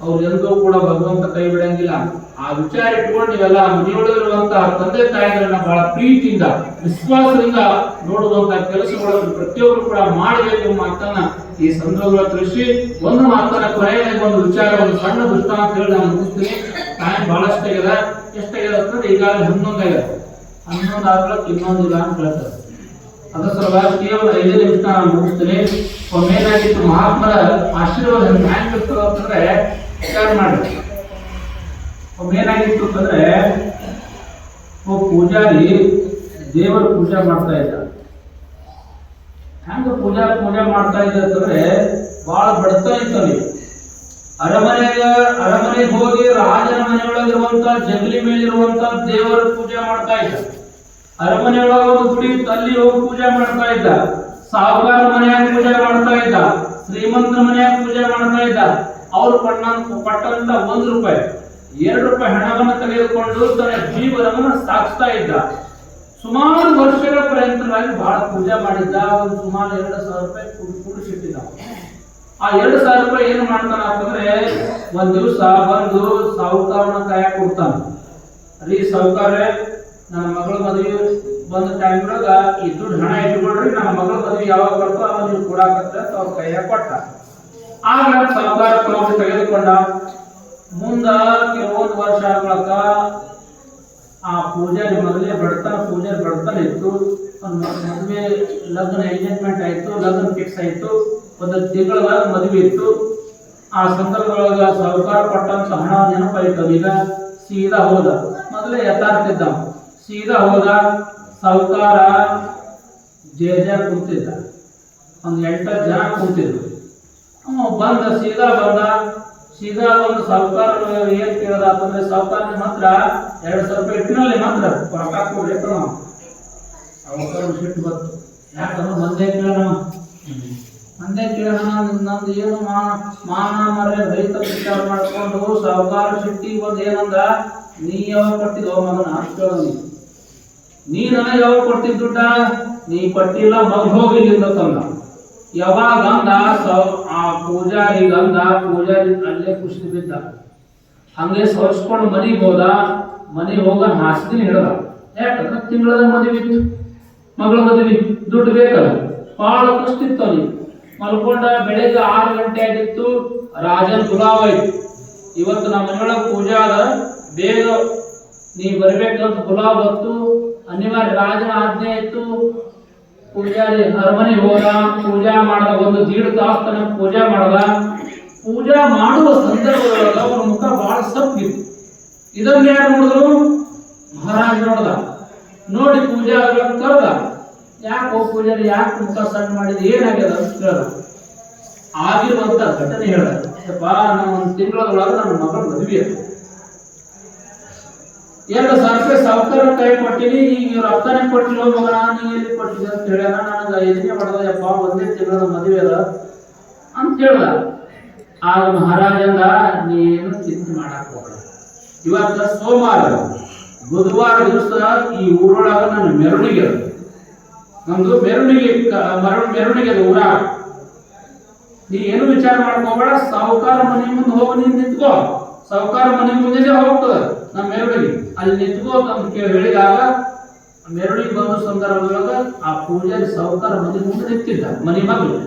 ಅವ್ರು ಎಂದೂ ಕೂಡ ಭಗವಂತ ಕೈ ಬಿಡಂಗಿಲ್ಲ. ಆ ವಿಚಾರ ಇಟ್ಕೊಂಡು ನೀವೆಲ್ಲ ಮನೆಯೊಳಗಿರುವಂತಹ ತಂದೆ ತಾಯಿಗಳನ್ನ ಬಹಳ ಪ್ರೀತಿಯಿಂದ ವಿಶ್ವಾಸದಿಂದ ನೋಡುವಂತ ಕೆಲಸಗಳನ್ನು ಪ್ರತಿಯೊಬ್ಬರು ಕೂಡ ಮಾಡಬೇಕು ಮಾತನ್ನ ಈ ಸಂದರ್ಭ ತಿಳಿಸಿ ಒಂದು ಮಾತನ್ನ ಕೊನೆಯಲ್ಲಿ ಒಂದು ವಿಚಾರ, ಒಂದು ಸಣ್ಣ ದೃಷ್ಟಾಂತ ಹೇಳಿ ನಾನು ಮುಗಿಸ್ತೀನಿ. ಟೈಮ್ ಬಹಳಷ್ಟಾಗ್ಯದ. ಎಷ್ಟಾಗ್ಯದ ಅಂತಂದ್ರೆ ಈಗಾಗಲೇ 11 ಆಗ್ಯದ. 11 ಆಗ್ಲಕ್ಕೆ ಇನ್ನೊಂದಿಲ್ಲ ಅಂತ ಹೇಳ್ತಾರೆ. ಅದರ ಸಲುವಾಗಿ ಕೇವಲ 5 ನಿಮಿಷ ನಾನು ಮುಗಿಸ್ತೀನಿ. ಒಮ್ಮೇನಾಗಿತ್ತು ಮಹಾತ್ಮರ ಆಶೀರ್ವಾದ ಹ್ಯಾಂಗ್ ಇರ್ತದ ಅಂತಂದ್ರೆ ವಿಚಾರ ಮಾಡಿ. ಒಮ್ಮೇನಾಗಿತ್ತು ಅಂತಂದ್ರೆ ಪೂಜಾರಿ ದೇವರ ಪೂಜೆ ಮಾಡ್ತಾ ಇದ್ದ. ಹೆಂಗ ಪೂಜೆ ಮಾಡ್ತಾ ಇದ್ದ ಅಂತಂದ್ರೆ ಬಹಳ ಬಡತನ ಇತ್ತಲ್ಲಿ. ಅರಮನೆಗೆ ಹೋಗಿ ರಾಜನ ಮನೆಯೊಳಗಿರುವಂತ ಜಗಲಿ ಮೇಲಿರುವಂತ ದೇವರ ಪೂಜೆ ಮಾಡ್ತಾ ಇದ್ದ. ಅರಮನೆಯೊಳಗ ಒಂದು ಗುಡಿ ಇತ್ತು, ಅಲ್ಲಿ ಹೋಗಿ ಪೂಜೆ ಮಾಡ್ತಾ ಇದ್ದ. ಸಾಹುಕಾರ ಮನೆಯಾಗ ಪೂಜೆ ಮಾಡ್ತಾ ಇದ್ದ, ಶ್ರೀಮಂತರ ಮನೆಯಾಗ ಪೂಜೆ ಮಾಡ್ತಾ ಇದ್ದ. ಅವ್ರು ಪಟ್ಟಂತ ₹1, ₹2 ಹಣವನ್ನು ತೆಗೆದುಕೊಂಡು ತನ್ನ ಜೀವನವನ್ನು ಸಾಗಿಸ್ತಾ ಇದ್ದ. ಸುಮಾರು ವರ್ಷಗಳ ಪ್ರಯತ್ನವಾಗಿ ಬಹಳ ಪೂಜೆ ಮಾಡಿದ್ದ. ಒಂದು ಸುಮಾರು ₹2,000 ಕೂಡಿಸಿಟ್ಟಿದ್ದ. ಆ ₹2,000 ಏನು ಮಾಡ್ತಾನ ಅಂತಂದ್ರೆ ಒಂದ್ ದಿವಸ ಬಂದು ಸಾಹುಕಾರನ ಕೈಯಾಗ ಕೊಡ್ತಾನ. ಅಲ್ಲಿ ಸಾಹುಕಾರ, ನನ್ನ ಮಗಳ ಮದುವೆ ಬಂದ ಟೈಮ್ನಾಗ ಈ ದುಡ್ಡು ಹಣ ಇಟ್ಕೊಳ್ರಿ, ನನ್ನ ಮಗಳ ಮದುವೆ ಯಾವಾಗ ಬರ್ತೋ ಅವಾಗ ನೀವು ಕೊಡಾಕತ್ತ ಅವ್ರ ಕೈಯಾಗ ಕೊಟ್ಟ. ಆಗ ಸಾಹುಕಾರ ತೆಗೆದುಕೊಂಡ. ಮುಂದ ಕೆಲವೊಂದು ವರ್ಷ ಆಗ್ಲಕ್ಕ ಆ ಪೂಜಾರಿ ಮೊದಲೇ ಬಡತನ ಇತ್ತು. ಮದುವೆ ಲಗ್ನ ಎಂಗೇಜ್ಮೆಂಟ್ ಆಯ್ತು, ಲಗ್ನ ಫಿಕ್ಸ್ ಆಯ್ತು, ಒಂದು ತಿಂಗಳದಾಗ ಮದುವೆ ಇತ್ತು. ಆ ಸಂದರ್ಭದೊಳಗ ಸಾಹುಕಾರ ಕೊಟ್ಟಂತ ಹಣ ನೆನಪಾಯ್ತು. ಈಗ ಸೀದಾ ಹೋದ, ಮೊದಲೇ ಯಥಾರ್ಥಿದ್ದ, ಸೀದಾ ಹೋದ. ಸಾಹುಕಾರ ಜೇಜ ಕುಂತಿದ್ದ, ಒಂದು 8 ಜನ ಕುಂತಿದ್ರು. ಬಂದ ಸೀದಾ ಒಂದು ಸಾಹುಕಾರ ಏನ್ ಕೇಳದ ಅಂತಂದ್ರೆ, ಸಾಹುಕಾರ ಮಾತ್ರ ₹2,000 ಇಟ್ಟಿನಲ್ಲಿ ಮಾತ್ರ ಕೊಡಕಾಕ್ ಕೊಡ್ರಿ ಅಂತ ನಾವು ಸಾಹುಕಾರ ಸಿಟ್ಟು ಬಂತು. ಯಾಕಂದ್ರೆ ಮಂದೆ ಕೇಳೋಣ ನಮ್ದು ಏನು ಮಾನ ಮರ್ಯಾದೆ ರೈತ ವಿಚಾರ ಮಾಡ್ಕೊಂಡು ಸಾಹುಕಾರ ಸಿಟ್ಟಿ ಬಂದು ಏನಂದ, ನೀ ಯಾವಾಗ ಕೊಟ್ಟಿದ್ದ ಮಗನ ಕೇಳೋ, ನೀನ ಯಾವಾಗ ಕೊಡ್ತಿದ್ ದುಡ್ಡ, ನೀ ಕೊಟ್ಟಿಲ್ಲ ಮಗ ಹೋಗಿಲ್ಲ ತಂದ. ಯಾವಾಗ ಅಂದ ಆ ಪೂಜಾರಿ ಅಲ್ಲೇ ಖುಷಿ ಬಿದ್ದ. ಹಂಗೆ ಸೋರ್ಸ್ಕೊಂಡು ಮನೆಗೆ ಹೋದ. ಮನೆಗೆ ಹೋಗ ಹಾಸಿಗೆ ಹಿಡ್ದ. ಯಾಕಂದ್ರೆ ತಿಂಗಳದ ಮದುವೆ ಇತ್ತು, ಮಗಳ ಮದುವೆ, ದುಡ್ಡು ಬೇಕಲ್ಲ, ಬಹಳ ಖುಷಿತ್ತು. ಅವನಿಗೆ ಮಲ್ಕೊಂಡ. ಬೆಳಿಗ್ಗೆ 6 ಗಂಟೆ ಆಗಿತ್ತು. ರಾಜನ್ ಗುಲಾವ್ ಆಯ್ತು. ಇವತ್ತು ನಮ್ಮ ಮನೆಯೊಳಗೆ ಪೂಜೆ ಅದ, ಬೇಗ ನೀ ಬರ್ಬೇಕಂತ ಗುಲಾಬ್ ಹೊತ್ತು ಅನಿವಾರ್ಯ. ರಾಜನ ಆಜ್ಞೆ ಇತ್ತು. ಪೂಜಾರಿ ಅರಮನೆಗೆ ಹೋದ, ಪೂಜಾ ಮಾಡದ. ಒಂದು 1.5 ತಾಸು ತನಕ ಪೂಜಾ ಮಾಡದ. ಪೂಜಾ ಮಾಡುವ ಸಂದರ್ಭದೊಳಗ ಅವ್ರ ಮುಖ ಬಹಳ ಸಪ್ಪಿತ್ತು. ಇದನ್ನ ಯಾರು ನೋಡಿದ್ರು? ಮಹಾರಾಜ್ ನೋಡ್ದ. ನೋಡಿ ಪೂಜಾ ಕರೆದ. ಯಾಕೆ ಪೂಜಾರಿ ಯಾಕೆ ಮುಖ ಸಣ್ಣ ಮಾಡಿದ, ಏನಾಗ್ಯದ ಅಂತ ಕೇಳ್ದ. ಆಗಿರುವಂತ ಘಟನೆ ಹೇಳ್ದ. ನಮ್ಮ 1 ತಿಂಗಳೊಳಗ ನನ್ನ ಮಗಳ ಮದುವೆ ಅದು. ₹2,000 ಸಾಹುಕಾರ ಕೈ ಕೊಟ್ಟಿನಿ, ಈಗ ಇವ್ರ ಅಪ್ಪನೇ ಕೊಟ್ಟಿಲ್ಲ ಮಗನ, ನೀ ಎಲ್ಲಿ ಕೊಟ್ಟಿದ್ದೆ ಅಂತ ಹೇಳ್ಯಾನ. ನನಗೆ ಯೋಚನೆ ಮಾಡ್ದಪ್ಪ, 1 ತಿಂಗಳ ಮದುವೆ ಅದ ಅಂತ ಹೇಳ್ದ. ಆಗ ಮಹಾರಾಜಂದ, ನೀನು ಚಿಂತೆ ಮಾಡಕ್ ಹೋಗಲ್ಲ. ಇವತ್ತ ಸೋಮವಾರ, ಬುಧವಾರ ದಿವಸ ಈ ಊರೊಳಗ ನನ್ನ ಮೆರವಣಿಗೆ ಅದು. ನಮ್ದು ಮೆರವಣಿಗೆ ಅದು ಊರಾಗ. ನೀ ಏನು ವಿಚಾರ ಮಾಡ್ಕೋಬೇಡ, ಸಾಹುಕಾರ ಮನೆ ಮುಂದೆ ಹೋಗಿ ನೀನ್ ನಿಂತ್ಕೋ. ಸಾಹುಕಾರ ಮನೆ ಮುಂದೆ ಹೋಗ್ತದ ನಮ್ಮ ಮೆರವಣಿಗೆ, ಅಲ್ಲಿ ನಿಂತ್ಕೋ ಅಂತ ಹೇಳಿದಾಗ ಮೆರವಣಿಗೆ ಬಂದ ಸಂದರ್ಭದೊಳಗ ಆ ಪೂಜಾರಿ ಸಾಹುಕಾರ ಮನೆ ಮುಂದೆ ನಿಂತಿದ್ದ, ಮನೆ ಮಗಳು.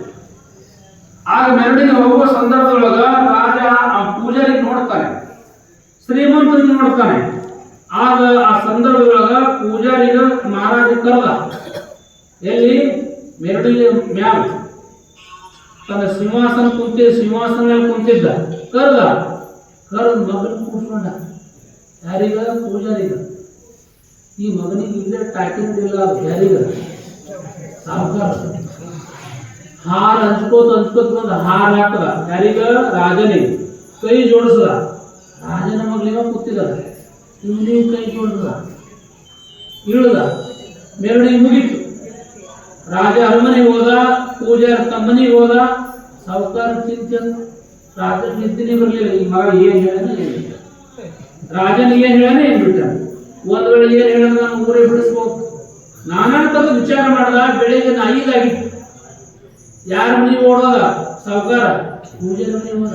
ಆಗ ಮೆರವಣಿಗೆ ಹೋಗುವ ಸಂದರ್ಭದೊಳಗ ರಾಜ ಆ ಪೂಜಾರಿಗೆ ನೋಡ್ತಾನೆ, ಶ್ರೀಮಂತರಿಗೆ ನೋಡ್ತಾನೆ. ಆಗ ಆ ಸಂದರ್ಭದೊಳಗ ಪೂಜಾರಿಗ ಮಹಾರಾಜ ಕರೆದ. ಎಲ್ಲಿ? ಮೆರವಣಿಗೆ ಮ್ಯಾಲ ತನ್ನ ಸಿಂಹಾಸನ ಕುಂತಿದ್ದ. ಕರೆದ ಮಗನ ಕೂತ್ಕೊಂಡ. ಯಾರಿಗ? ಪೂಜಾರಿಗ. ಈ ಮಗನಿಗೆ ಇಲ್ಲೇ ಟಾಕಿಲ್ಲ, ಯಾರಿಗ? ಸಾಹುಕಾರ. ಹಾರ ಹಂಚ್ಕೋತ ಬಂದ ಹಾರ ಹಾಕದ. ಯಾರಿಗ? ರಾಜನಿಗೆ. ಕೈ ಜೋಡಿಸದ. ರಾಜನ ಮಗಳಿಗ ಕೂತಿದ, ಇವನಿಗೆ ಕೈ ಜೋಡಿಸದ, ಇಳಿದ. ಮೆರವಣಿಗೆ ಮುಗಿತು. ರಾಜ ಅರಮನೆಗೆ ಹೋದ, ಪೂಜಾರಿ ತಮ್ಮನಿಗೆ ಹೋದ. ಸಾಹುಕಾರ ಚಿಂತೆ, ರಾಜನ ನಿದ್ದಿನೇ ಬರಲಿಲ್ಲ. ಈ ಮಗ ಏನ್ ಹೇಳನ, ರಾಜನಿಗೆ ಏನ್ ಹೇಳನ, ಏನ್ ಬಿಟ್ಟ. ಒಂದ್ ವೇಳೆ ಏನ್ ಹೇಳ, ನಾನು ಊರೇ ಬಿಡಿಸ್ಬೋದು. ನಾನಾ ತರದ ವಿಚಾರ ಮಾಡ್ದ. ಬೆಳಿಗ್ಗೆ 5 ಆಗಿತ್ತು. ಯಾರ ಮನೆ ಓಡೋದ? ಸಾಹುಕಾರ ಪೂಜಾರಿ ಮನೆ ಹೋದ.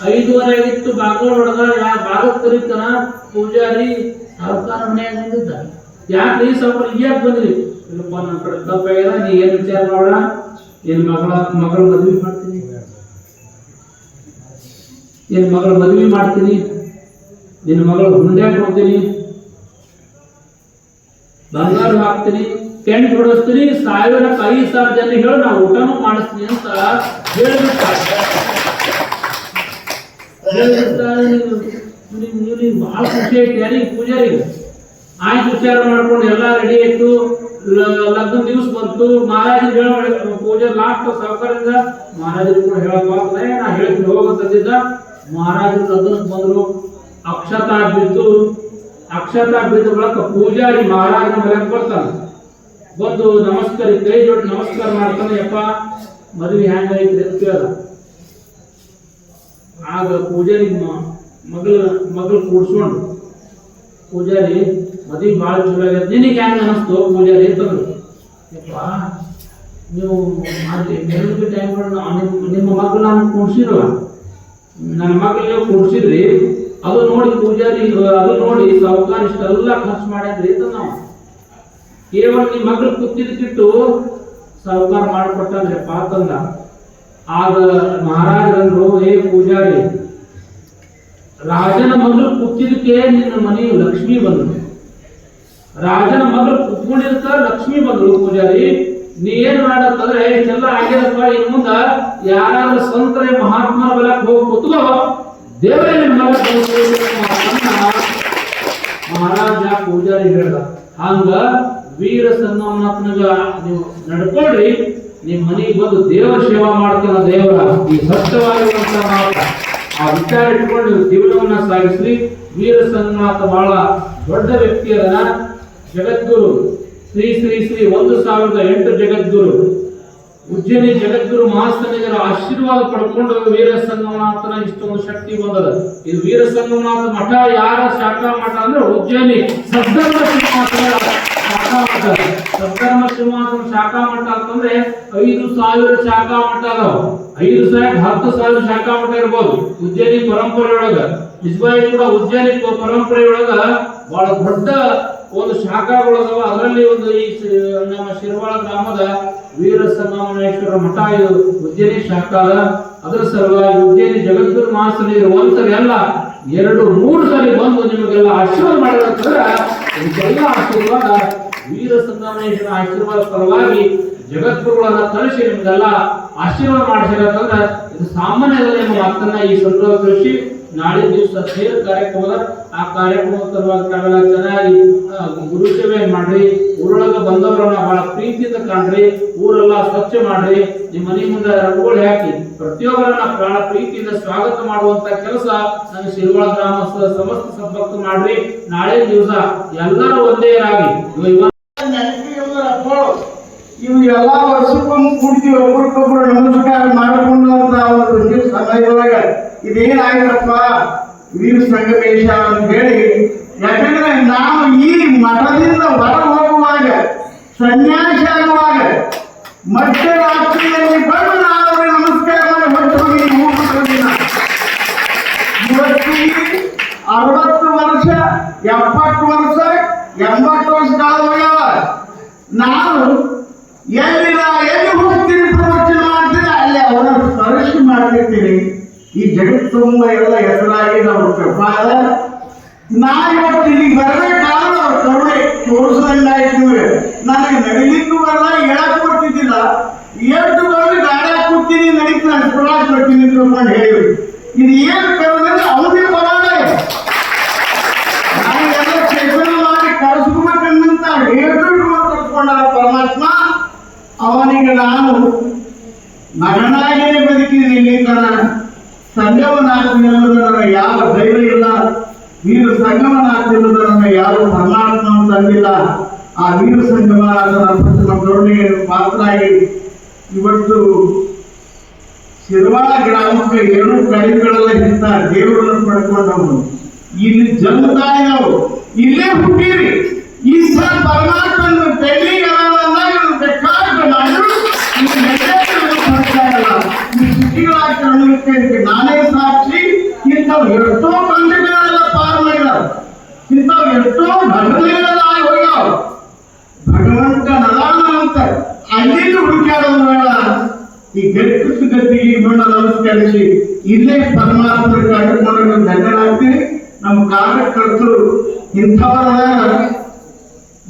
5:15 ಆಗಿತ್ತು. ಬಾಗಿಲು ಹೊಡೆದ. ಬಾಗಿಲು ಕರೀತನ. ಪೂಜಾರಿ ಸಾಹುಕಾರ ಮನೆಯಾಗ ಬಂದಿದ್ದ. ಯಾಕೆ ಸಾಹುಕಾರ ಯಾಕೆ ಬಂದ್ರಿ? ಇಲ್ಲಪ್ಪ, ನನ್ನ ಕಡೆ ತಪ್ಪಾಗ್ಯದ, ನೀ ಏನ್ ವಿಚಾರ ಮಾಡ, ಏನ್ ಮಗಳ ಮದುವೆ ಮಾಡ್ತೀನಿ, ನಿನ್ನ ಮಗಳ ಹುಂಡೆ ಕೊಡ್ತೀನಿ, ಬಂಗಾರ ಹಾಕ್ತೀನಿ, ಟೆಂಟ್ ಹೊಡಿಸ್ತೀನಿ, 5,000 ಜನ ಹೇಳಿ ನಾ ಊಟನೂ ಮಾಡಿಸ್ತೀನಿ ಅಂತ ಹೇಳಿಬಿಡ್ತಾರೆ. ಬಹಳ ಖುಷಿ ಐತಿ ಯಾರಿಗೆ? ಪೂಜಾರಿಗೆ. ಆಯ್ತು ವಿಚಾರ ಮಾಡ್ಕೊಂಡು ಎಲ್ಲ ರೆಡಿ ಆಯ್ತು. ಲಗ್ನ ದಿವಸ ಬಂತು. ಮಹಾರಾಜ ಪೂಜೆ ಲಾಸ್ಟ್ ಸಾವುಕಾರದಿಂದ ಮಹಾರಾಜರು ಕೂಡ ಹೇಳಕ್ಕಾಗ್ತದೆ, ನಾ ಹೇಳ್ತೀನಿ ಹೋಗಂತಿದ್ದ. ಮಹಾರಾಜರು ಲಗ್ನಕ್ಕೆ ಬಂದ್ರು. ಅಕ್ಷತಾ ಬಿದ್ದು ಬಳಕ ಪೂಜಾರಿ ಮಹಾರಾಜನ ಮನೆಗೆ ಬರ್ತಾನೆ. ಬಂದು ನಮಸ್ಕಾರ ಕೈ ಜೋಡಿ ನಮಸ್ಕಾರ ಮಾಡ್ತಾನೆ. ಯಪ್ಪ ಮದುವೆ ಹೆಂಗೈತ್ರಿ ಅಂತ ಕೇಳ್ದ. ಆಗ ಪೂಜಾರಿ ಮಗಳು ಕೂಡ್ಸ್ಕೊಂಡು ಪೂಜಾರಿ ಮದುವೆ ಭಾಳ ಚಲೋ ಆಗೈತೆ, ನಿನಗೆ ಹೆಂಗ ಅನಿಸ್ತು ಪೂಜಾರಿ ಅಂತಂದ್ರು. ಯಪ್ಪ ನೀವು ಮೆರವಣಿಗೆ ಟೈಮ್ ನಿಮ್ಮ ಮಗಳು ನಾನು ಕೂಡ್ಸಿರುವ, ನನ್ನ ಮಗಳು ನೀವು ಕೂಡ್ಸಿದ್ರಿ, ಅದು ನೋಡಿ ಪೂಜಾರಿ ಅದು ನೋಡಿ ಸಾವುಕಾರ ಇಷ್ಟೆಲ್ಲ ಖರ್ಚು ಮಾಡಿದ್ರಿ ಅಂತ ನಾವು ಕೇವಲ ನಿಮ್ಮ ಮಗಳು ಕೂತಿದ್ದಕ್ಕಿಟ್ಟು ಸಾವುಕಾರ ಮಾಡಿಕೊಟ್ಟಂದ್ರೆ ಪಾತಂದ. ಆಗ ಮಹಾರಾಜರಂದ್ರು, ಹೇ ಪೂಜಾರಿ, ರಾಜನ ಮಗಳು ಕೂತಿದ್ದಕ್ಕೆ ನಿನ್ನ ಮನೆ ಲಕ್ಷ್ಮಿ ಬಂದ್ರು. ರಾಜನ ಮಗಳು ಕುತ್ಕೊಂಡಿದ್ದ ಲಕ್ಷ್ಮಿ ಬಂದ್ರು. ಪೂಜಾರಿ ನೀ ಏನ್ ಮಾಡತ್ತಂದ್ರೆ ಇಷ್ಟೆಲ್ಲ ಆಗ್ಯದಪ್ಪ, ಇನ್ ಮುಂದ ಯಾರಾದ್ರೂ ಸಂತರ ಮಹಾತ್ಮರ ಬೆಲಕ್ ಹೋಗಿ ಕೂತ್ಕೋ, ದೇವರೇ ನಿಮ್ಮ ಮಹಾರಾಜ ಪೂಜಾರಿ ಹೇಳ್ದ. ಹಂಗ ವೀರ ಸಂಗಮನಾಥನಿಗ ನೀವು ನಡ್ಕೊಳ್ರಿ, ನಿಮ್ ಮನೆಗೆ ಬಂದು ದೇವರ ಸೇವಾ ಮಾಡ್ತಾನ ದೇವರ. ಈ ಸತ್ಯವಾಗಿರುವಂತ ಮಾತ ಆ ವಿಚಾರ ಇಟ್ಕೊಂಡು ನೀವು ಜೀವನವನ್ನ ಸಾಗಿಸ್ರಿ. ವೀರ ಸಂಗಮನಾಥ ಬಹಳ ದೊಡ್ಡ ವ್ಯಕ್ತಿ ಅದನ, ಜಗದ್ಗುರು, ಶ್ರೀ ಶ್ರೀ ಶ್ರೀ 1008 ಜಗದ್ಗುರು, ಉಜ್ಜಯಿನಿ ಜಗದ್ಗುರು ಮಹಾಸನಿಗರ ಆಶೀರ್ವಾದ ಪಡ್ಕೊಂಡು ವೀರ ಸಂಗಮನಾಥನ ಇಷ್ಟೊಂದು ಶಕ್ತಿ ಬಂದದ. ಇದು ವೀರ ಸಂಗಮನಾಥ ಮಠ ಯಾರ ಶಾಖಾ ಮಠ ಅಂದ್ರೆ ಉಜ್ಜಯಿನಿ ಸದ್ಧರ್ಮ ಸಿಂಹಾಸನ ಶಾಖಾ ಮಠ. ಸದ್ಧರ್ಮ ಸಿಂಹಾಸನ ಶಾಖಾ ಮಠ ಅಂತಂದ್ರೆ 5000 ಶಾಖಾ ಮಠ ಅದಾವ. 10,000 ಶಾಖಾ ಮಠ ಇರ್ಬೋದು ಉಜ್ಜಯಿನಿ ಪರಂಪರೆಯೊಳಗ. ನಿಜವಾಗಿ ಕೂಡ ಉಜ್ಜಯಿನಿ ಪರಂಪರೆಯೊಳಗ ಬಹಳ ದೊಡ್ಡ ಒಂದು ಶಾಖಾಗಳದಾವ. ಅದರಲ್ಲಿ ಒಂದು ಈ ನಮ್ಮ ಶಿರವಾಳ ಗ್ರಾಮದ ವೀರ ಸಂಗಮೇಶ್ವರ ಮಠ ಇದು ಉಜ್ಜಯಿನಿ ಶಾಖಾ ಅದ. ಅದರ ಸಲುವಾಗಿ ಉಜ್ಜಯಿನಿ ಜಗದ್ಗುರು ಮಹಾಸನಿಗರು ಒಂದ್ಸಲ 2-3 ಸಲ ಬಂದು ನಿಮಗೆಲ್ಲ ಆಶೀರ್ವಾದ ಮಾಡಿದ್ರೆ ಇದೆಲ್ಲ ಆಶೀರ್ವಾದ ವೀರ ಸಂಗಮೇಶ್ವರ ಆಶೀರ್ವಾದ ಪರವಾಗಿ ಜಗದ್ಗುರುಗಳನ್ನ ಕಳಿಸಿ ನಿಮ್ಗೆಲ್ಲ ಆಶೀರ್ವಾದ ಮಾಡಿಸಿರಂತಂದ್ರೆ ಇದು ಸಾಮಾನ್ಯದಲ್ಲಿ ನಿಮ್ಮ ಮಾತನ್ನ ಈ ಸಂದರ್ಭ ತಿಳಿಸಿ ನಾಳೆ ದಿವಸ ಸೇರ್ ಕಾರ್ಯಕ್ರಮದ ಆ ಕಾರ್ಯಕ್ರಮದ ಸಲುವಾಗಿ ತಾವೆಲ್ಲ ಚೆನ್ನಾಗಿ ಗುರು ಸೇವೆ ಮಾಡ್ರಿ. ಊರೊಳಗ ಬಂದವರನ್ನ ಬಹಳ ಪ್ರೀತಿಯಿಂದ ಕಾಣ್ರಿ, ಊರೆಲ್ಲ ಸ್ವಚ್ಛ ಮಾಡ್ರಿ, ನಿಮ್ಮ ಮನೆ ಮುಂದೆ ರಂಗೋಲಿ ಹಾಕಿ ಪ್ರತಿಯೊಬ್ಬರನ್ನ ಬಹಳ ಪ್ರೀತಿಯಿಂದ ಸ್ವಾಗತ ಮಾಡುವಂತ ಕೆಲಸ ನನ್ನ ಶಿರವಾಳ ಗ್ರಾಮಸ್ಥರ ಸಮಸ್ತ ಸದ್ಭಕ್ತ ಮಾಡ್ರಿ. ನಾಳೆ ದಿವಸ ಎಲ್ಲರೂ ಒಂದೇ ಆಗಿ ಇವು ಎಲ್ಲಾ ವರ್ಷಕ್ಕೊಮ್ಮೆ ಕೂಡ್ತೀವಿ, ಒಬ್ಬರಿಗೊಬ್ರು ನಮಸ್ಕಾರ ಮಾಡಿಕೊಂಡಂತ ಒಂದು ಸಮಯದೊಳಗ ಇದೇನಾಗಿರಪ್ಪ ವೀರ ಸಂಗಮೇಶ ಅಂತ ಹೇಳಿ. ಯಾಕಂದ್ರೆ ನಾವು ಈ ಮಠದಿಂದ ಹೊರ ಹೋಗುವಾಗ ಸನ್ಯಾಸಿ ಆಗುವಾಗ ಮಧ್ಯರಾತ್ರಿಯಲ್ಲಿ ಬಂದು ನಾವು ಅವ್ರಿಗೆ ನಮಸ್ಕಾರ ಮಾಡಿ ಹೊರಟು ಹೋಗಿ ಇವತ್ತಿಗೆ 60 ವರ್ಷ 70 ವರ್ಷ 80 ವರ್ಷ ಕಾಲವಾಗ್ಯಾವ. ನಾವು ಎಲ್ಲಿ ಹೋಗ್ತೀರಿ ಪ್ರವಚನ ಮಾಡ್ತೀರಿ ಅಲ್ಲಿ ಅವರ ಸ್ಪರ್ಶ ಮಾಡ್ತಿರ್ತೀರಿ. ಈ ಜಗತ್ತು ತುಂಬ ಎಲ್ಲ ಹೆಸರಾಗಿ ನಾವು ಕೃಪಾದ ನಾ ಇವತ್ತು ಇಲ್ಲಿಗೆ ಬರಬೇಕಾದ್ರೆ ಅವ್ರ ಕರುಣೆ ತೋರಿಸ್ದಂಗಾಯ್ತು. ನನಗೆ ನಡಿಲಿಕ್ಕೂ ಬರಲ್ಲ, ಹೇಳಕ್ ಕೊಡ್ತಿದ್ದಿಲ್ಲ, ಎಷ್ಟು ಬಂದು ಗಾಡಿ ಕೊಡ್ತೀನಿ ನಡೀತು ನಾನು ಸುರಾಜ್ ಬರ್ತೀನಿ ತಿಳ್ಕೊಂಡು ಹೇಳಿವಿ. ಇದು ಏನು ಕರೆದ್ರೆ ಅವನಿಗೆ ಬರೋದೇ ನಾನೆಲ್ಲ ಕೆಲಸ ಮಾಡಿ ಕಳಿಸ್ಬೇಕನ್ನಂತ ಹೇಳ್ಬಿಟ್ಟು ಕರ್ಕೊಂಡ ಪರಮಾತ್ಮ. ಅವನಿಗೆ ನಾನು ಮಗನಾಗಿಯೇ ಬದುಕಿದ್ದೀನಿ. ಇಲ್ಲಿ ತನ ಸಂಗಮನಾಥನೆಲ್ಲದರ ಯಾವ ಧೈರ್ಯ ಇಲ್ಲ, ವೀರ ಸಂಗಮನಾಥನೆಲ್ಲದರನ್ನ ಯಾರು ಪರಮಾತ್ಮ ತಂದಿಲ್ಲ. ಆ ವೀರ ಸಂಗಮನಾಥನ ನಮ್ಮ ಕರುಣೆಗೆ ಪಾತ್ರರಾಗಿ ಇವತ್ತು ಶಿರವಾಳ ಗ್ರಾಮಕ್ಕೆ 2 ಕಡಿಮೆಗಳೆಲ್ಲ ಇಂಥ ದೇವರನ್ನು ಪಡ್ಕೊಂಡವರು ಇಲ್ಲಿ ಜನ್ಮತಾಯಿ ನಾವು ಇಲ್ಲೇ ಹುಟ್ಟಿರಿ. ಈ ಸಲ ಪರಮಾತ್ಮನ ಬೆಳ್ಳಿಗೆ ಬೇಕಾದ ಮಾಡಿದ್ರು ನಾನೇ ಸಾಕ್ಷಿ. ಇಂಥವು ಎಷ್ಟೋ ಕಂಡಗಳೆಲ್ಲ ಪಾರು ಮಾಡಿದಾರ, ಇಂಥವು ಎಷ್ಟೋ ಘಟನೆಗಳೆಲ್ಲ ಆಗಿ ಹೋಗ್ಯಾವ. ಭಗವಂತ ನದಾನ ಅಂತ ಅಲ್ಲಿಂದ ಹುಡುಕಾಡೋದು ಬೇಡ. ಈ ಗಟ್ಟಿ ಗಟ್ಟಿಗೆ ನೋಡ ನಮಸ್ಕರಿಸಿ ಇಲ್ಲೇ ಪರಮಾತ್ಮರ ಕಂಡುಕೊಂಡು ಧನ್ಯರಾಗ್ತೀವಿ. ನಮ್ಮ ಕಾರ್ಯಕರ್ತರು ಇಂಥವರ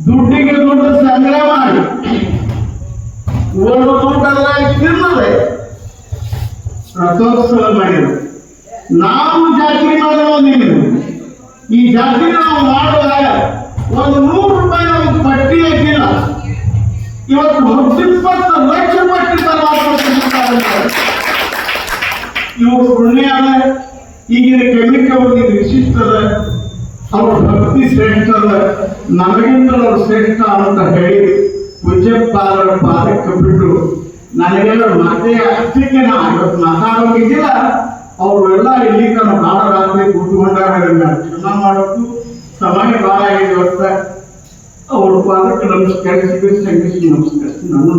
ದುಡ್ಡಿಗೆ ದುಡ್ಡು ಸಂಗ್ರಹ ಮಾಡಿ ಒಂದು ದುಡ್ಡೆಲ್ಲ ತಿನ್ನದೆ ರಥೋತ್ಸವ ಮಾಡಿದ್ರು. ನಾವು ಜಾತ್ರೆ ಮಾಡೋದಿಲ್ಲ. ಈ ಜಾತ್ರೆ ನಾವು ಮಾಡುವಾಗ ಒಂದು 100 ರೂಪಾಯಿ ಒಂದು ಬಡ್ಡಿ ಆಗಿಲ್ಲ, ಇವತ್ತು 10-20 ಲಕ್ಷ ಬಡ್ಡಿ ತರವಾಗ್ತಾರೆ. ಇವರು ಪುಣ್ಯ ಅದ, ಈಗಿನ ಕೆಮಿಕಲ್ ವಿಶಿಷ್ಟದ, ಅವ್ರ ಭಕ್ತಿ ಶ್ರೇಷ್ಠ ಅದ, ನಮಗಿಂತ ಅವ್ರು ಶ್ರೇಷ್ಠ ಅಂತ ಹೇಳಿ ಪೂಜ್ಯಪಾದರ ಪಾದಕ್ಕೆ ಬಿಟ್ಟು ನನಗೆಲ್ಲ ಮತ್ತೆ ಅಷ್ಟಕ್ಕೆ ನಾ ಇವತ್ತು ಮಾತಾಡೋಗಿದ್ದಿಲ್ಲ. ಅವರೆಲ್ಲ ಇಲ್ಲಿ ನಾನು ಭಾಳ ರಾತ್ರಿ ಕೂತ್ಕೊಂಡಾಗ ಕ್ಷಮ ಮಾಡೋಕ್ಕೂ ಸಮಯ ಭಾಳ ಆಗಿದೆ. ಇವತ್ತ ಅವ್ರ ಪಾದಕ್ಕೆ ನಮಸ್ಕರಿಸಿ ನಮಸ್ಕರಿಸಿ ನಾನು